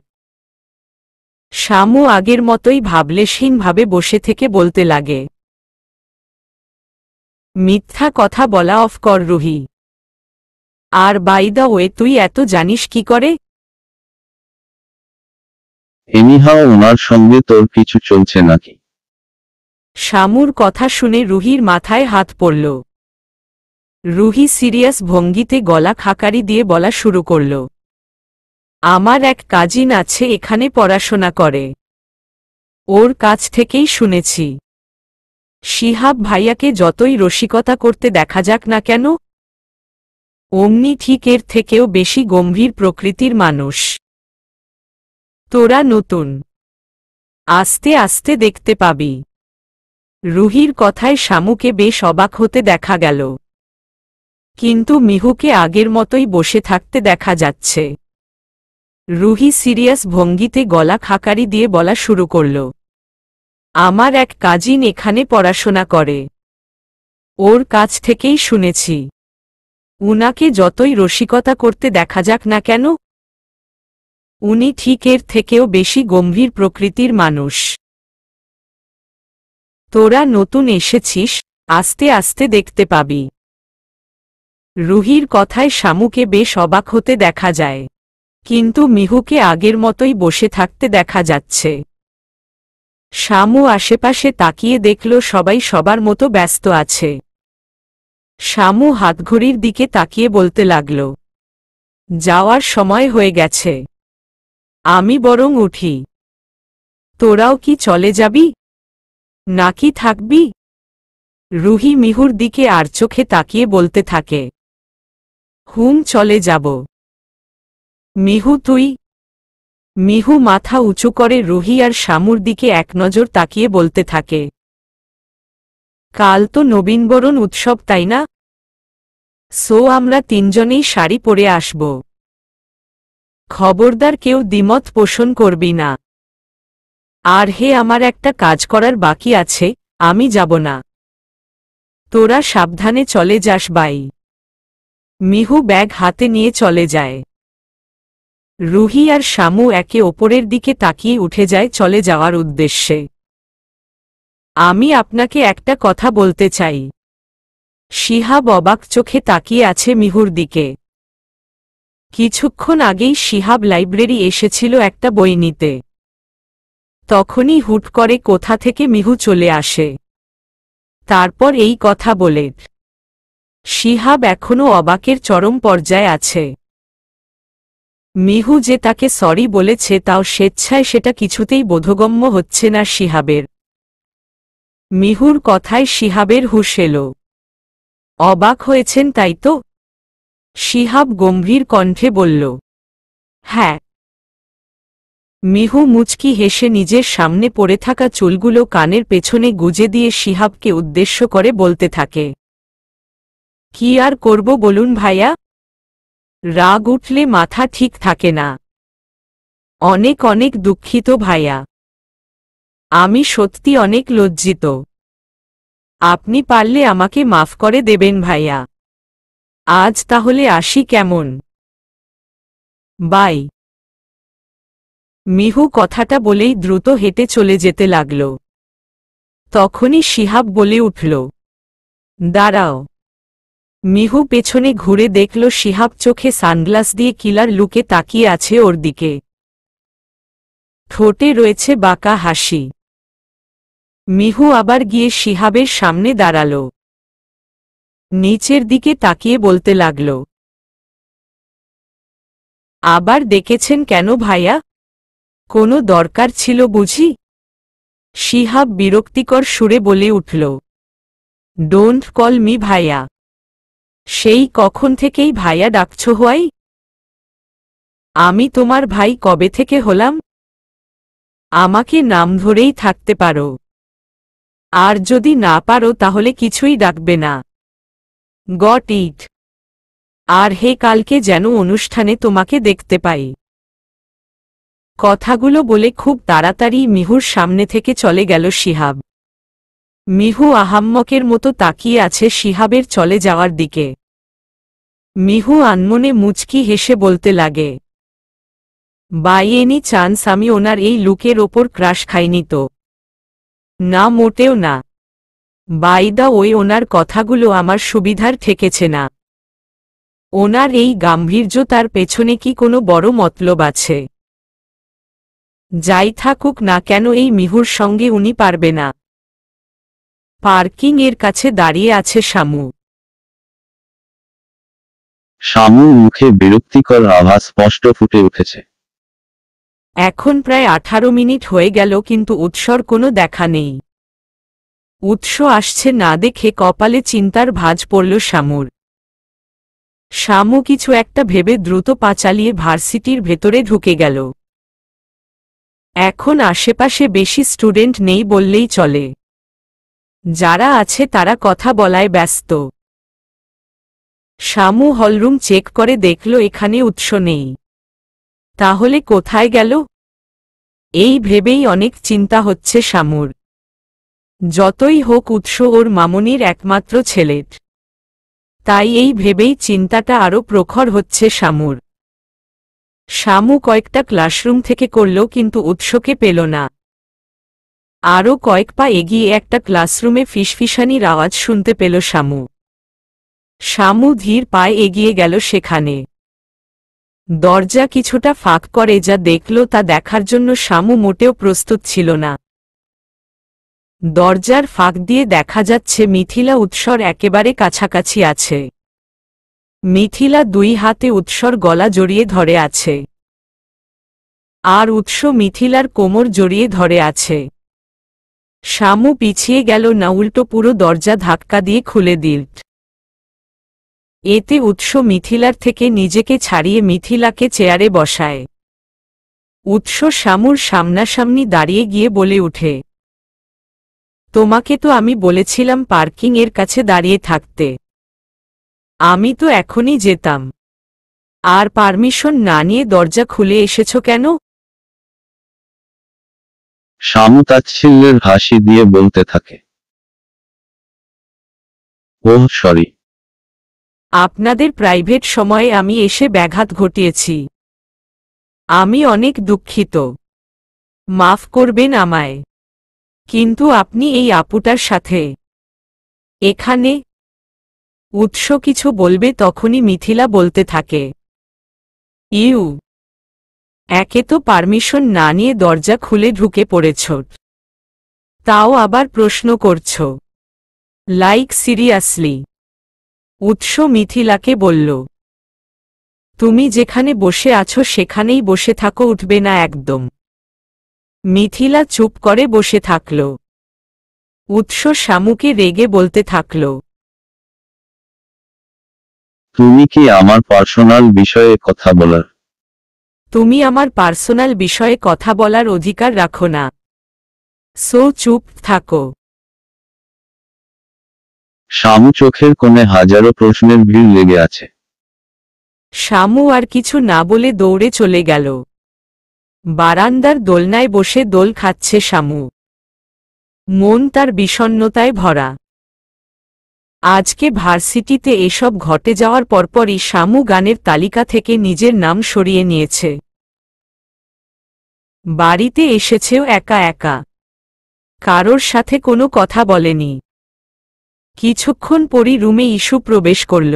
শামু আগের মতোই ভাবলেশহীনভাবে বসে থেকে বলতে লাগে, মিথ্যা কথা বলা অফ কর রুহি। আর বাই দ্য ওয়ে, তুই এত জানিস কি করে? এনিহাও ওনার সঙ্গে তোর কিছু চলছে নাকি? শামুর কথা শুনে রুহির মাথায় হাত পড়ল। রুহি সিরিয়াস ভঙ্গিতে গলা খাকারি দিয়ে বলা শুরু করল, আমার এক কাজিন আছে এখানে পড়াশোনা করে, ওর কাছ থেকেই শুনেছি শিহাব ভাইয়াকে যতই রসিকতা করতে দেখা যাক না কেন, অমনি ঠিক এর থেকেও বেশি গম্ভীর প্রকৃতির মানুষ। তোরা নতুন, আস্তে আস্তে দেখতে পাবি। রুহির কথায় শামুকে বেশ অবাক হতে দেখা গেল, কিন্তু মিহুকে আগের মতোই বসে থাকতে দেখা যাচ্ছে। রুহি সিরিয়াস ভঙ্গিতে গলা খাকারি দিয়ে বলা শুরু করল, আমার এক কাজিন এখানে পড়াশোনা করে, ওর কাছ থেকেই শুনেছি উনাকে যতই রসিকতা করতে দেখা যাক না কেন, উনি ঠিক এর থেকেও বেশি গম্ভীর প্রকৃতির মানুষ। তোরা নতুন এসেছিস, আস্তে আস্তে দেখতে পাবি। রুহির কথায় শামুকে বেশ অবাক হতে দেখা যায়, কিন্তু মিহুকে আগের মতোই বসে থাকতে দেখা যাচ্ছে। শামু আশেপাশে তাকিয়ে দেখল সবাই সবার মতো ব্যস্ত আছে। শামু হাতঘড়ির দিকে তাকিয়ে বলতে লাগল, যাওয়ার সময় হয়ে গেছে, আমি বরং উঠি। তোরাও কি চলে যাবি নাকি থাকবি? রুহি মিহুর দিকে আর চোখে তাকিয়ে বলতে থাকে, চলে যাব। মিহু তুই? মিহু মাথা উঁচু করে রুহি আর শামুর দিকে এক নজর তাকিয়ে বলতে থাকে, কাল তো নবীনবরণ উৎসব তাই না? সো আমরা তিনজনেই শাড়ি পরে আসব। খবরদার কেউ দ্বিমত পোষণ করবি না। আর হে, আমার একটা কাজ করার বাকি আছে, আমি যাব না। তোরা সাবধানে চলে যাস বাই। মিহু ব্যাগ হাতে নিয়ে চলে যায়। রুহি আর শামু একে অপরের দিকে তাকিয়ে উঠে যায় চলে যাওয়ার উদ্দেশ্যে। আমি আপনাকে একটা কথা বলতে চাই। শিহাব অবাক চোখে তাকিয়ে আছে মিহুর দিকে। কিছুক্ষণ আগেই শিহাব লাইব্রেরি এসেছিল একটা বই নিতে। তখনই হুট করে কোথা থেকে মিহু চলে আসে। তারপর এই কথা বলে। শিহাব এখনও অবাকের চরম পর্যায়ে আছে। মিহু যে তাকে সরি বলেছে তাও স্বেচ্ছায় সেটা কিছুতেই বোধগম্য হচ্ছে না শিহাবের। মিহুর কথায় শিহাবের হুঁশ এলো। অবাক হয়েছেন তাই তো? শিহাব গম্ভীর কণ্ঠে বলল। হ্যাঁ। মিহু মুচকি হেসে নিজের সামনে পড়ে থাকা চুলগুলো কানের পেছনে গুজে দিয়ে শিহাবকে উদ্দেশ্য করে বলতে থাকে। কি আর করব বলুন ভাইয়া? রাগ উঠলে মাথা ঠিক থাকে না। অনেক অনেক দুঃখিত ভাইয়া। আমি সত্যি অনেক লজ্জিত। আপনি পারলে আমাকে মাফ করে দেবেন ভাইয়া। আজ তাহলে আসি কেমন? বাই। মিহু কথাটা বলেই দ্রুত হেঁটে চলে যেতে লাগল। তখনই শিহাব বলে উঠল, দাঁড়াও। মিহু পেছনে ঘুরে দেখল শিহাব চোখে সানগ্লাস দিয়ে কিলার লুকে তাকিয়ে আছে ওর দিকে। ঠোঁটে রয়েছে বাঁকা হাসি। মিহু আবার গিয়ে শিহাবের সামনে দাঁড়াল। নিচের দিকে তাকিয়ে বলতে লাগল, আবার ডেকেছেন কেন ভাইয়া? কোনো দরকার ছিল বুঝি? শিহাব বিরক্তিকর সুরে বলে উঠল, ডোন্ট কল মি ভাইয়া। সেই কখন থেকেই ভাইয়া ডাকছ হওয়াই? আমি তোমার ভাই কবে থেকে হলাম? আমাকে নাম ধরেই থাকতে পারো। আর যদি না পারো তাহলে কিছুই ডাকবে না। Got it. আর হে কালকে যেন অনুষ্ঠানে তোমাকে দেখতে পাই। কথাগুলো বলে খুব তাড়াতাড়ি মিহুর সামনে থেকে চলে গেল শিহাব। মিহু আহাম্মকের মতো তাকিয়ে আছে শিহাবের চলে যাওয়ার দিকে। মিহু আনমনে মুচকি হেসে বলতে লাগে, বাই এনি চান্স আমি ওনার এই লুকের ওপর ক্রাশ খাইনি তো? না মোটেও না। বাই দা ওই ওনার কথাগুলো আমার সুবিধার ঠেকেছে না। ওনার এই গাম্ভীর্যতার পেছনে কি কোনো বড় মতলব আছে? যাই থাকুক না কেন এই মিহুর সঙ্গে উনি পারবে না। পার্কিং এর কাছে দাঁড়িয়ে আছে শামু। শামুর মুখে বিরক্তিকর আভাস স্পষ্ট ফুটে উঠেছে। এখন প্রায় 18 মিনিট হয়ে গেল কিন্তু উৎসর কোনো দেখা নেই। উৎস আসছে না দেখে কপালে চিন্তার ভাঁজ পড়ল শামুর। শামু কিছু একটা ভেবে দ্রুত পা চালিয়ে ভার্সিটির ভেতরে ঢুকে গেল। এখন আশেপাশে বেশি স্টুডেন্ট নেই বললেই চলে। যারা আছে তারা কথা বলায় ব্যস্ত। শামু হলরুম চেক করে দেখল এখানে উৎস নেই। তাহলে কোথায় গেল? এই ভেবেই অনেক চিন্তা হচ্ছে শামুর। যতই হোক উৎস ওর মামনির একমাত্র ছেলের। তাই এই ভেবেই চিন্তাটা আরও প্রখর হচ্ছে শামুর। শামু কয়েকটা ক্লাসরুম থেকে করল কিন্তু উৎসকে পেল না। আরও কয়েক পা এগিয়ে একটা ক্লাসরুমে ফিসফিসানির আওয়াজ শুনতে পেল শামু। শামু ধীর পায়ে এগিয়ে গেল সেখানে। দরজা কিছুটা ফাঁক করে যা দেখল তা দেখার জন্য শামু মোটেও প্রস্তুত ছিল না। দরজার ফাঁক দিয়ে দেখা যাচ্ছে মিথিলা উৎসর একেবারে কাছাকাছি আছে। মিথিলা দুই হাতে উৎসর গলা জড়িয়ে ধরে আছে। আর উৎস মিথিলার কোমর জড়িয়ে ধরে আছে। শামু পিছিয়ে গেল না উল্টো পুরো দরজা ধাক্কা দিয়ে খুলে দিল। এতে উৎস মিথিলার থেকে নিজেকে ছাড়িয়ে মিথিলাকে চেয়ারে বসায়। উৎস শামুর সামনাসামনি দাঁড়িয়ে গিয়ে বলে উঠে, তোমাকে তো আমি বলেছিলাম পার্কিং এর কাছে দাঁড়িয়ে থাকতে। আমি তো এখনই যেতাম। আর পারমিশন না নিয়ে দরজা খুলে এসেছ কেন? শামু তাচ্ছিল্যের হাসি দিয়ে বলতে থাকে, ওহ সরি। আপনাদের প্রাইভেট সময়ে আমি এসে ব্যাঘাত ঘটিয়েছি। আমি অনেক দুঃখিত। মাফ করবেন আমায়। কিন্তু আপনি এই আপুটার সাথে এখানে। উৎস কিছু বলবে তখনই মিথিলা বলতে থাকে, ইউ, একে তো পারমিশন না নিয়ে দরজা খুলে ঢুকে পড়েছ, তাও আবার প্রশ্ন করছ। Like seriously? উৎস মিথিলাকে বলল, তুমি যেখানে বসে আছো সেখানেই বসে থাকো, উঠবে না একদম। মিথিলা চুপ করে বসে থাকল। উৎস শামুকে রেগে বলতে থাকল, তুমি কি আমার পার্সোনাল বিষয়ে কথা বলার? তুমি আমার পার্সোনাল বিষয়ে কথা বলার অধিকার রাখো না। সো চুপ থাকো। শামু চোখের কোণে হাজারো প্রশ্নের ভিড় লেগে আছে। শামু আর কিছু না বলে দৌড়ে চলে গেল। বারান্দার দোলনায় বসে দোল খাচ্ছে শামু। মন তার বিষণ্ণতায় ভরা। আজকে ভার্সিটিতে এসব ঘটে যাওয়ার পরপরই শামু গানের তালিকা থেকে নিজের নাম সরিয়ে নিয়েছে। বাড়িতে এসেছেও একা একা। কারোর সাথে কোনো কথা বলেনি। কিছুক্ষণ পরই রুমে ইস্যু প্রবেশ করল।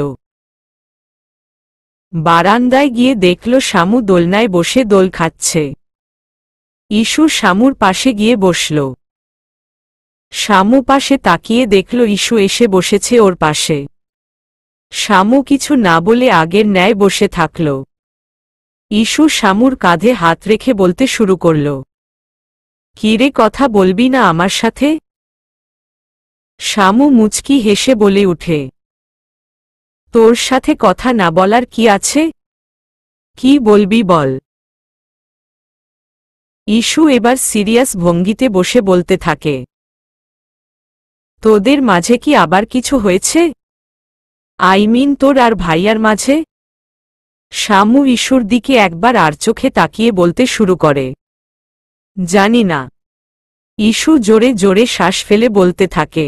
বারান্দায় গিয়ে দেখল শামু দোলনায় বসে দোল খাচ্ছে। ইস্যু শামুর পাশে গিয়ে বসল। শামু পাশে তাকিয়ে দেখল ইস্যু এসে বসেছে ওর পাশে। শামু কিছু না বলে আগের ন্যায় বসে থাকল। ইস্যু শামুর কাঁধে হাত রেখে বলতে শুরু করল, কিরে, কথা বলবি না আমার সাথে? শামু মুচকি হেসে বলে উঠে, তোর সাথে কথা না বলার কি আছে? কি বলবি বল। ইস্যু এবার সিরিয়াস ভঙ্গিতে বসে বলতে থাকে, তোদের মাঝে কি আবার কিছু হয়েছে? আই মিন তোর আর ভাইয়ার মাঝে? শামু ইস্যুর দিকে একবার আর চোখে তাকিয়ে বলতে শুরু করে, জানি না। ইস্যু জোরে জোরে শ্বাস ফেলে বলতে থাকে,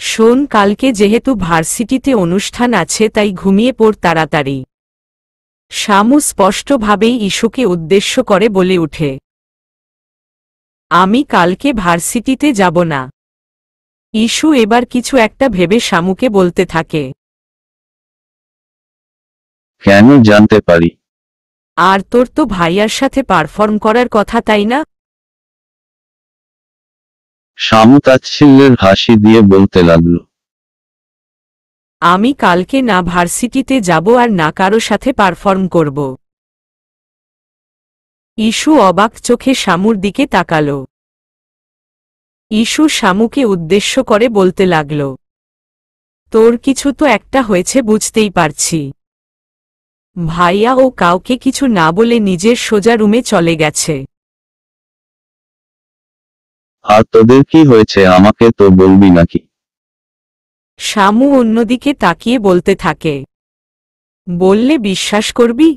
শোন, কালকে যেহেতু ভার্সিটিতে অনুষ্ঠান আছে তাই ঘুমিয়ে পড় তাড়াতাড়ি। শামু স্পষ্টভাবেই ইস্যুকে উদ্দেশ্য করে বলে উঠে, আমি কালকে ভার্সিটিতে যাব না। ইস্যু এবার কিছু একটা ভেবে শামুকে বলতে থাকে, কেন জানতে পারি? আর তোর তো ভাইয়ার সাথে পারফর্ম করার কথা, তাই না? শামু তাচ্ছিল্যের হাসি দিয়ে বলতে লাগল, আমি কালকে না ভার্সিটিতে যাব আর না কারো সাথে পারফর্ম করব। ইস্যু অবাক চোখে শামুর দিকে তাকাল। ইস্যু শামুকে উদ্দেশ্য করে বলতে লাগল, তোর কিছু তো একটা হয়েছে বুঝতেই পারছি। ভাইয়া ও কাউকে কিছু না বলে নিজের সোজা রুমে চলে গেছে। আর তোদের কি হয়েছে আমাকে তো বলবি নাকি? শামু অন্যদিকে তাকিয়ে বলতে থাকে, বললে বিশ্বাস করবি?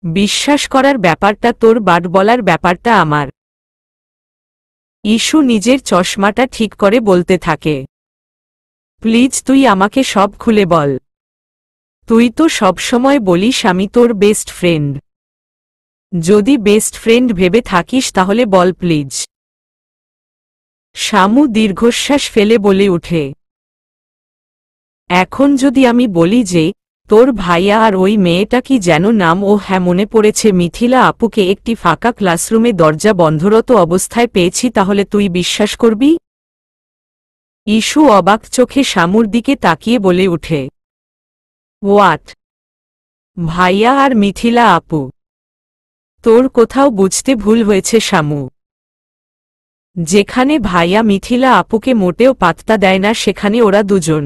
বিশ্বাস করার ব্যাপারটা তোর, বাট বলার ব্যাপারটা আমার। ইস্যু নিজের চশমাটা ঠিক করে বলতে থাকে, প্লিজ তুই আমাকে সব খুলে বল। তুই তো সবসময় বলিস আমি তোর বেস্ট ফ্রেন্ড। যদি বেস্ট ফ্রেন্ড ভেবে থাকিস তাহলে বল প্লিজ। শামু দীর্ঘশ্বাস ফেলে বলে উঠে, এখন যদি আমি বলি যে তোর ভাইয়া আর ওই মেয়েটা কি যেন নাম, ও হ্যাঁ মনে পড়েছে, মিথিলা আপুকে একটি ফাঁকা ক্লাসরুমে দরজা বন্ধরত অবস্থায় পেয়েছি, তাহলে তুই বিশ্বাস করবি? ইস্যু অবাক চোখে শামুর দিকে তাকিয়ে বলে উঠে, হোয়াট? ভাইয়া আর মিথিলা আপু? তোর কোথাও বুঝতে ভুল হয়েছে শামু। যেখানে ভাইয়া মিথিলা আপুকে মোটেও পাত্তা দেয় না সেখানে ওরা দুজন।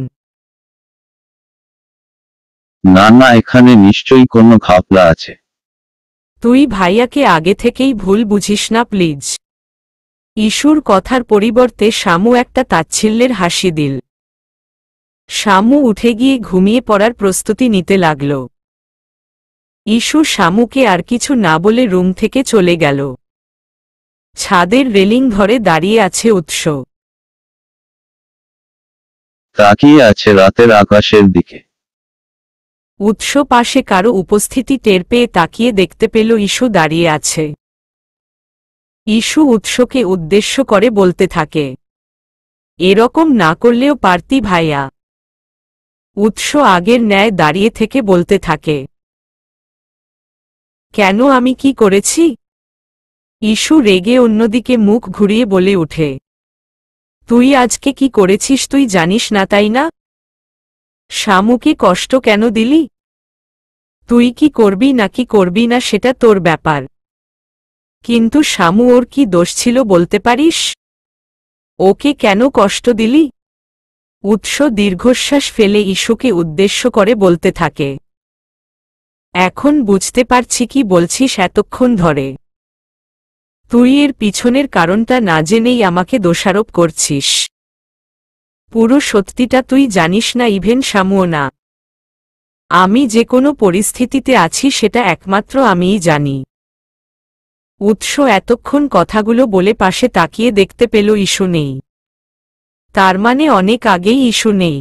না না, এখানে নিশ্চয়ই কোনো ঘাপলা আছে। তুই ভাইয়াকে আগে থেকেই ভুল বুঝিস না প্লিজ। ইস্যুর কথার পরিবর্তে শামু একটা তাচ্ছিল্যের হাসি দিল। শামু উঠে গিয়ে ঘুমিয়ে পড়ার প্রস্তুতি নিতে লাগল। ইস্যু শামুকে আর কিছু না বলে রুম থেকে চলে গেল। ছাদের রেলিং ধরে দাঁড়িয়ে আছে উৎস। তাকিয়ে আছে রাতের আকাশের দিকে। উৎস পাশে কারো উপস্থিতি টের পেয়ে তাকিয়ে দেখতে পেল ইস্যু দাঁড়িয়ে আছে। ইস্যু উৎসকে উদ্দেশ্য করে বলতে থাকে, এরকম না করলেও পারতি ভাইয়া। উৎস আগের ন্যায় দাঁড়িয়ে থেকে বলতে থাকে, কেন, আমি কি করেছি? ইস্যু রেগে অন্যদিকে মুখ ঘুরিয়ে বলে ওঠে, তুই আজকে কি করেছিস তুই জানিস না তাই না? শামুকে কষ্ট কেন দিলি? তুই কি করবি নাকি করবি না সেটা তোর ব্যাপার, কিন্তু শামু ওর কি দোষ ছিল বলতে পারিস? ওকে কেন কষ্ট দিলি? উৎস দীর্ঘশ্বাস ফেলে ইস্যুকে উদ্দেশ্য করে বলতে থাকে, এখন বুঝতে পারছি কি বলছিস এতক্ষণ ধরে। তুই এর পিছনের কারণটা না জেনেই আমাকে দোষারোপ করছিস। পুরো সত্যিটা তুই জানিস না, ইভেন শামুও না। আমি যে কোনো পরিস্থিতিতে আছি সেটা একমাত্র আমিই জানি। উৎস এতক্ষণ কথাগুলো বলে পাশে তাকিয়ে দেখতে পেল ইস্যু নেই। তার মানে অনেক আগেই ইস্যু নেই।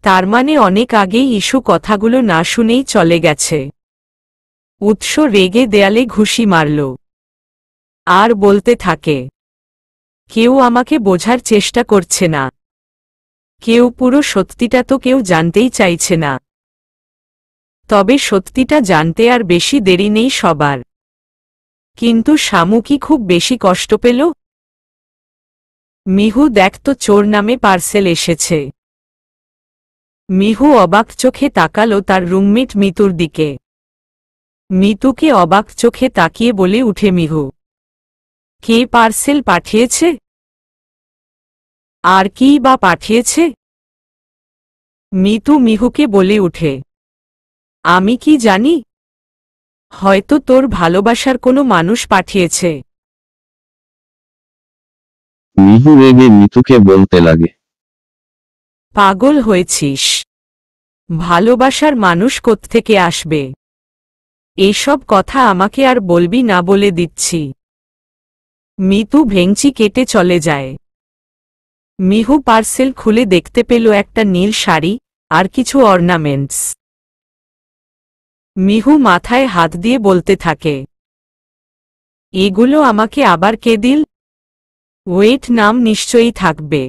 তার মানে অনেক আগেই ইস্যু কথাগুলো না শুনেই চলে গেছে। উৎস রেগে দেয়ালে ঘুষি মারল আর বলতে থাকে, কেউ আমাকে বোঝার চেষ্টা করছে না। কেউ পুরো সত্যিটা তো কেউ জানতেই চাইছে না। তবে সত্যিটা জানতে আর বেশি দেরি নেই সবার। কিন্তু শামু কি খুব বেশি কষ্ট পেল? মিহু, দেখ তো, চোর নামে পার্সেল এসেছে। মিহু অবাক চোখে তাকালো তার রুমমেট মিতুর দিকে। মিতুকে অবাক চোখে তাকিয়ে বলে উঠে মিহু, কে পার্সেল পাঠিয়েছে? আর কি বা পাঠিয়েছে? মিতু মিহুকে বলে উঠে, আমি কি জানি, হয়তো তোর ভালোবাসার কোনো মানুষ পাঠিয়েছে। মিহু রেগে মিতুকে বলতে লাগে, পাগল হয়েছিস? ভালোবাসার মানুষ কোত্থেকে আসবে? এসব কথা আমাকে আর বলবি না বলে দিচ্ছি। মিতু ভেংচি কেটে চলে যায়। মিহু পার্সেল খুলে দেখতে পেল একটা নীল শাড়ি আর কিছু অর্নামেন্টস। মিহু মাথায় হাত দিয়ে বলতে থাকে, এগুলো আমাকে আবার কে দিল? ওয়েট, নাম নিশ্চয়ই থাকবে।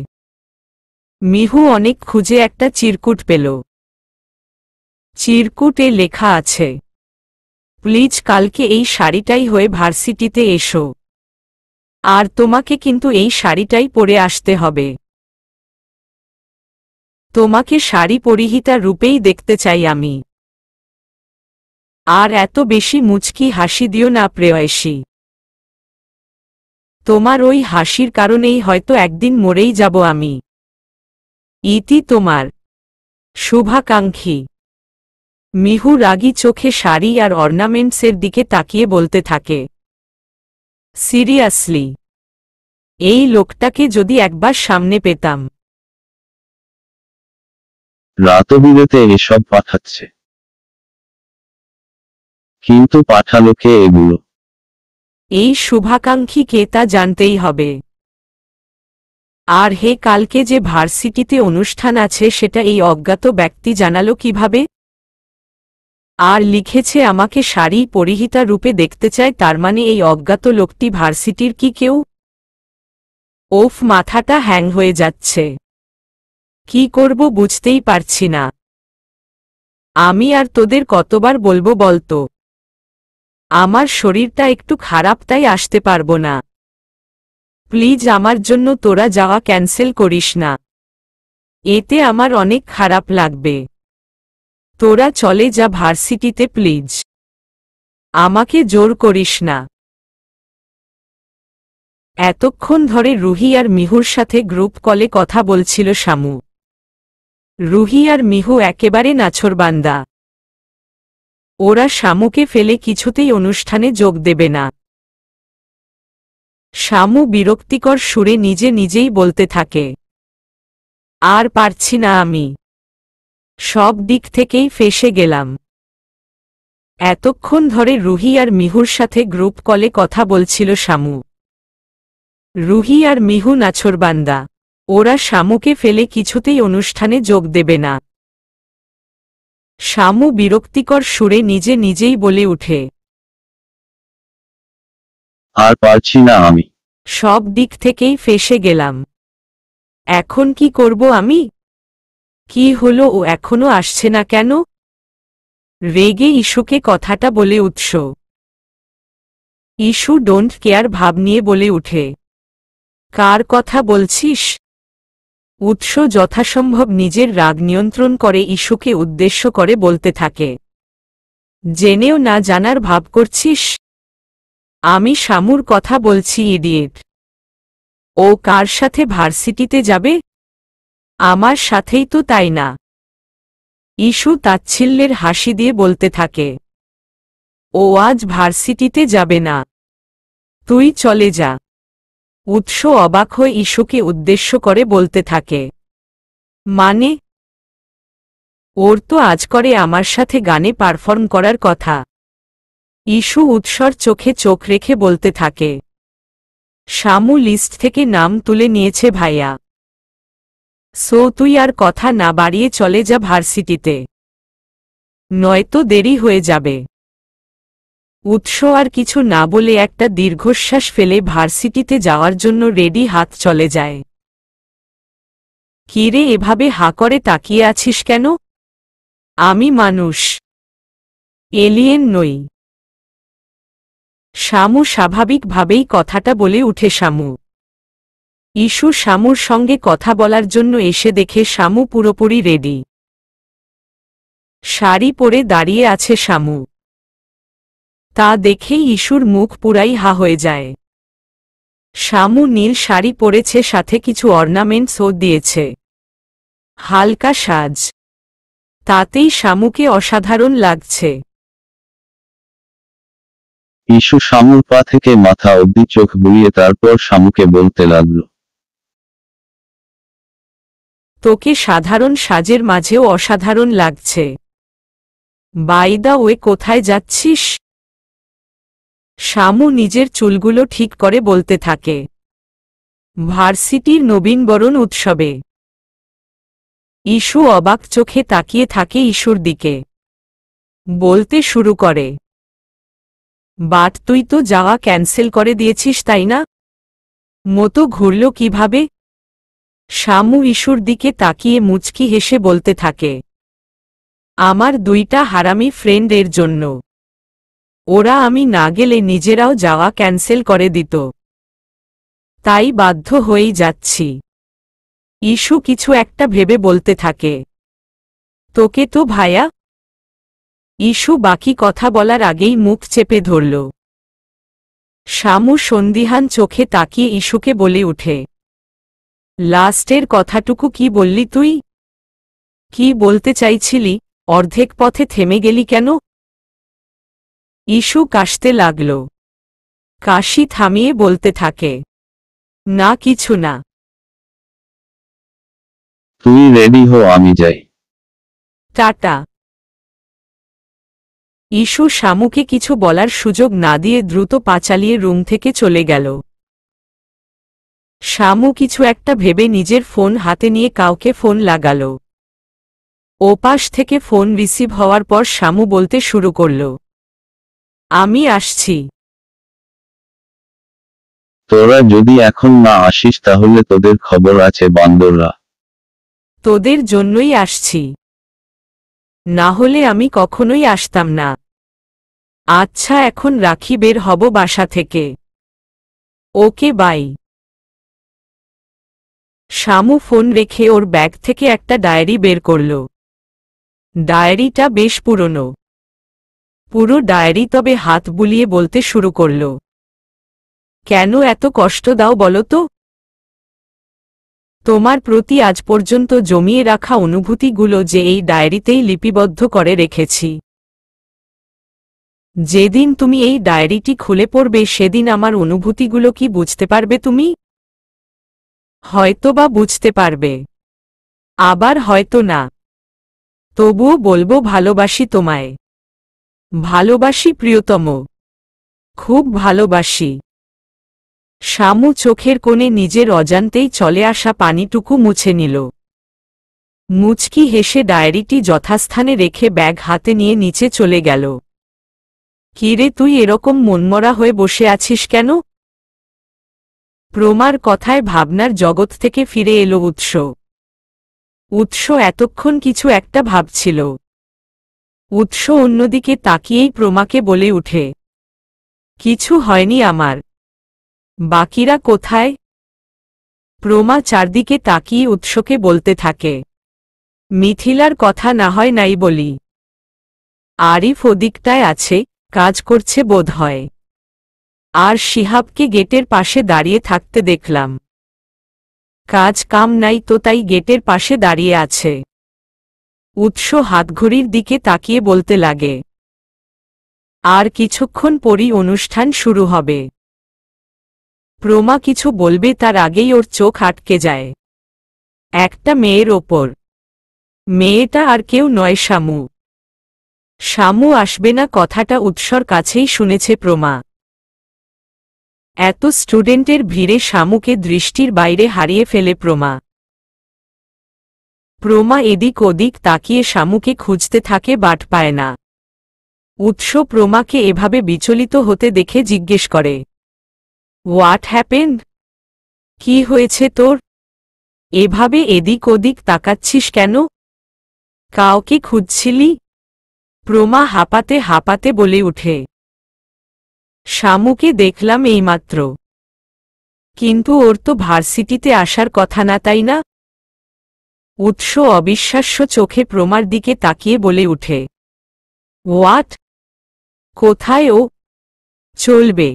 মিহু অনেক খুঁজে একটা চিরকুট পেল। চিরকুটে লেখা আছে, প্লিজ কালকে এই শাড়িটাই হয়ে ভার্সিটিতে এসো। আর তোমাকে কিন্তু এই শাড়িটাই পরে আসতে হবে। তোমাকে শাড়ি পরিহিতা রূপেই দেখতে চাই আমি। আর এত বেশি মুচকি হাসি দিও না প্রেয়সী। তোমার ওই হাসির কারণেই হয়তো একদিন মরেই যাব আমি। ইতি তোমার শুভাকাঙ্ক্ষী। মিহু রাগী চোখে শাড়ি আর অর্নামেন্টসের দিকে তাকিয়ে বলতে থাকে, সিরিয়াসলি, এই লোকটাকে যদি একবার সামনে পেতাম। রাতবিরেতে এসব পাঠাচ্ছে। কিন্তু পাঠালো কে এগুলো? এই শুভাকাঙ্ক্ষী কে তা জানতেই হবে। আর হে, কালকে যে ভার্সিটিতে অনুষ্ঠান আছে সেটা এই অজ্ঞাত ব্যক্তি জানালো কিভাবে? আর লিখেছে আমাকে শাড়ি পরিহিতা রূপে দেখতে চায়, তার মানে এই অজ্ঞাত লোকটি ভার্সিটির কি কেউ? ওফ, মাথাটা হ্যাং হয়ে যাচ্ছে। কি করব বুঝতেই পারছি না। আমি আর তোদের কতবার বলবো বলতো? আমার শরীরটা একটু খারাপ, তাই আসতে পারবো না। প্লিজ আমার জন্য তোরা যাওয়া ক্যান্সেল করিস না। এতে আমার অনেক খারাপ লাগবে। তোরা চলে যা ভার্সিটিতে প্লিজ। আমাকে জোর করিস না। এতক্ষণ ধরে রুহি আর মিহুর সাথে গ্রুপ কলে কথা বলছিল শামু। রুহি আর মিহু একেবারে নাছোড়বান্দা। ওরা শামুকে ফেলে কিছুতেই অনুষ্ঠানে যোগ দেবে না। শামু বিরক্তিকর সুরে নিজে নিজেই বলতে থাকে, আর পারছি না আমি। সব দিক থেকেই ফেঁসে গেলাম। এতক্ষণ ধরে রুহি আর মিহুর সাথে গ্রুপ কলে কথা বলছিল শামু। রুহি আর মিহু নাছোড়বান্দা। ওরা শামুকে ফেলে কিছুতেই অনুষ্ঠানে যোগ দেবে না। শামু বিরক্তিকর সুরে নিজে নিজেই বলে উঠে, আর পারছি না আমি। সব দিক থেকেই ফেঁসে গেলাম। এখন কি করব আমি? কি হলো, ও এখনো আসছে না কেন? রেগে ইস্যুকে কথাটা বলে উৎস। ইস্যু ডোন্ট কেয়ার ভাব নিয়ে বলে উঠে, কার কথা বলছিস? উৎস যথাসম্ভব নিজের রাগ নিয়ন্ত্রণ করে ইস্যুকে উদ্দেশ্য করে বলতে থাকে, জেনেও না জানার ভাব করছিস? আমি শামুর কথা বলছি, ইডিয়েট। ও কার সাথে ভার্সিটিতে যাবে? আমার সাথেই তো, তাই না? ইস্যু তাচ্ছিল্যের হাসি দিয়ে বলতে থাকে, ও আজ ভার্সিটিতে যাবে না, তুই চলে যা। উৎস অবাক হয়ে ইস্যুকে উদ্দেশ্য করে বলতে থাকে, মানে? ওর তো আজ করে আমার সাথে গানে পারফর্ম করার কথা। ইস্যু উৎসর চোখে চোখ রেখে বলতে থাকে, শামু লিস্ট থেকে নাম তুলে নিয়েছে ভাইয়া। সো তুই আর কথা না বাড়িয়ে চলে যা ভার্সিটিতে, নয়তো দেরি হয়ে যাবে। উৎস আর কিছু না বলে একটা দীর্ঘশ্বাস ফেলে ভার্সিটিতে যাওয়ার জন্য রেডি হাত চলে যায়। কিরে, এভাবে হা করে তাকিয়ে আছিস কেন? আমি মানুষ, এলিয়েন নই। শামু স্বাভাবিকভাবেই কথাটা বলে উঠে। শামু। ইস্যু শামুর সঙ্গে কথা বলার জন্য এসে দেখে শামু পুরোপুরি রেডি। শাড়ি পরে দাঁড়িয়ে আছে শামু। তা দেখেই ইস্যুর মুখ পুরাই হা হয়ে যায়। শামু নীল শাড়ি পরেছে, সাথে কিছু অর্নামেন্টসও দিয়েছে। হালকা সাজ, তাতেই শামুকে অসাধারণ লাগছে। ইস্যু শামুর পা থেকে মাথা অবধি চোখ বুলিয়ে তারপর শামুকে বলতে লাগল, তোকে সাধারণ সাজের মাঝেও অসাধারণ লাগছে। বাই দ্য ওয়ে, কোথায় যাচ্ছিস? শামু নিজের চুলগুলো ঠিক করে বলতে থাকে, ভার্সিটির নবীনবরণ উৎসবে। ইস্যু অবাক চোখে তাকিয়ে থাকে ইস্যুর দিকে। বলতে শুরু করে, বাট তুই তো যাওয়া ক্যান্সেল করে দিয়েছিস, তাই না? মতো ঘুরল কিভাবে? শামু ইস্যুর দিকে তাকিয়ে মুচকি হেসে বলতে থাকে, আমার দুইটা হারামি ফ্রেন্ড এর জন্য। ওরা আমি না গেলে নিজেরাও যাওয়া ক্যান্সেল করে দিত, তাই বাধ্য হয়েই যাচ্ছি। ইস্যু কিছু একটা ভেবে বলতে থাকে, তোকে তো ভাইয়া। ইস্যু বাকি কথা বলার আগেই মুখ চেপে ধরল। শামু সন্দিহান চোখে তাকিয়ে ইস্যুকে বলে উঠে, লাস্টের কথাটুকু কি বললি তুই? কি বলতে চাইছিলি? অর্ধেক পথে থেমে গেলি কেন? ইস্যু কাশতে লাগল। কাশি থামিয়ে বলতে থাকে, না কিছু না। তুই রেডি হো, আমি যাই। টাটা। ইস্যু শামুকে কিছু বলার সুযোগ না দিয়ে দ্রুত পা চালিয়ে রুম থেকে চলে গেল। শামু কিছু একটা ভেবে নিজের ফোন হাতে নিয়ে কাউকে ফোন লাগাল। ওপাশ থেকে ফোন রিসিভ হওয়ার পর শামু বলতে শুরু করল, আমি আসছি। তোরা যদি এখন না আসিস তাহলে তোদের খবর আছে বান্দররা। তোদের জন্যই আসছি, না হলে আমি কখনোই আসতাম না। আচ্ছা, এখন রাখি, বের হব বাসা থেকে। ওকে, বাই। শামু ফোন রেখে ওর ব্যাগ থেকে একটা ডায়েরি বের করল। ডায়েরিটা বেশ পুরনো। পুরো ডায়েরি, তবে হাত বুলিয়ে বলতে শুরু করল, কেন এত কষ্ট দাও বলো তো? তোমার প্রতি আজ পর্যন্ত জমিয়ে রাখা অনুভূতিগুলো যে এই ডায়েরিতেই লিপিবদ্ধ করে রেখেছি। যেদিন তুমি এই ডায়েরিটি খুলে পড়বে সেদিন আমার অনুভূতিগুলো কি বুঝতে পারবে তুমি? হয়তো বা বুঝতে পারবে, আবার হয়তো না। তবুও বলবো, ভালোবাসি তোমায়। ভালোবাসি প্রিয়তম, খুব ভালোবাসি। শামু চোখের কোণে নিজের অজান্তেই চলে আসা পানিটুকু মুছে নিল। মুচকি হেসে ডায়েরিটি যথাস্থানে রেখে ব্যাগ হাতে নিয়ে নিচে চলে গেল। কিরে, তুই এরকম মনমরা হয়ে বসে আছিস কেন? প্রমার কথায় ভাবনার জগৎ থেকে ফিরে এলো উৎস। উৎস এতক্ষণ কিছু একটা ভাবছিল। উৎস অন্যদিকে তাকিয়েই প্রমাকে বলে উঠে, কিছু হয়নি আমার। বাকিরা কোথায়? প্রমা চারদিকে তাকিয়ে উৎসকে বলতে থাকে, মিথিলার কথা না হয় নাই বলি। আরিফ ওদিকটায় আছে, কাজ করছে বোধ হয়। আর শিহাবকে গেটের পাশে দাঁড়িয়ে থাকতে দেখলাম। কাজ কাম নাই তো তাই গেটের পাশে দাঁড়িয়ে আছে। উৎস হাতঘড়ির দিকে তাকিয়ে বলতে লাগে, আর কিছুক্ষণ পরই অনুষ্ঠান শুরু হবে। প্রমা কিছু বলবে তার আগেই ওর চোখ আটকে যায় একটা মেয়ের ওপর। মেয়েটা আর কেউ নয়, শামু। শামু আসবে না কথাটা উৎসর কাছেই শুনেছে প্রমা। এত স্টুডেন্টের ভিড়ে শামুকে দৃষ্টির বাইরে হারিয়ে ফেলে প্রমা। প্রমা এদিক ওদিক তাকিয়ে শামুকে খুঁজতে থাকে, বাট পায় না। উৎস প্রমাকে এভাবে বিচলিত হতে দেখে জিজ্ঞেস করে, হোয়াট হ্যাপেন্ড? কি হয়েছে তোর? এভাবে এদিক ওদিক তাকাচ্ছিস কেন? কাউকে খুঁজছিলি? প্রমা হাঁপাতে হাঁপাতে বলে উঠে, শামুকে দেখলাম এইমাত্র। কিন্তু ওর তো ভার্সিটিতে আসার কথা না, তাই না? উৎস অবিশ্বাস্য চোখে প্রমার দিকে তাকিয়ে বলে উঠে, হোয়াট? কোথায় ও? চলবে।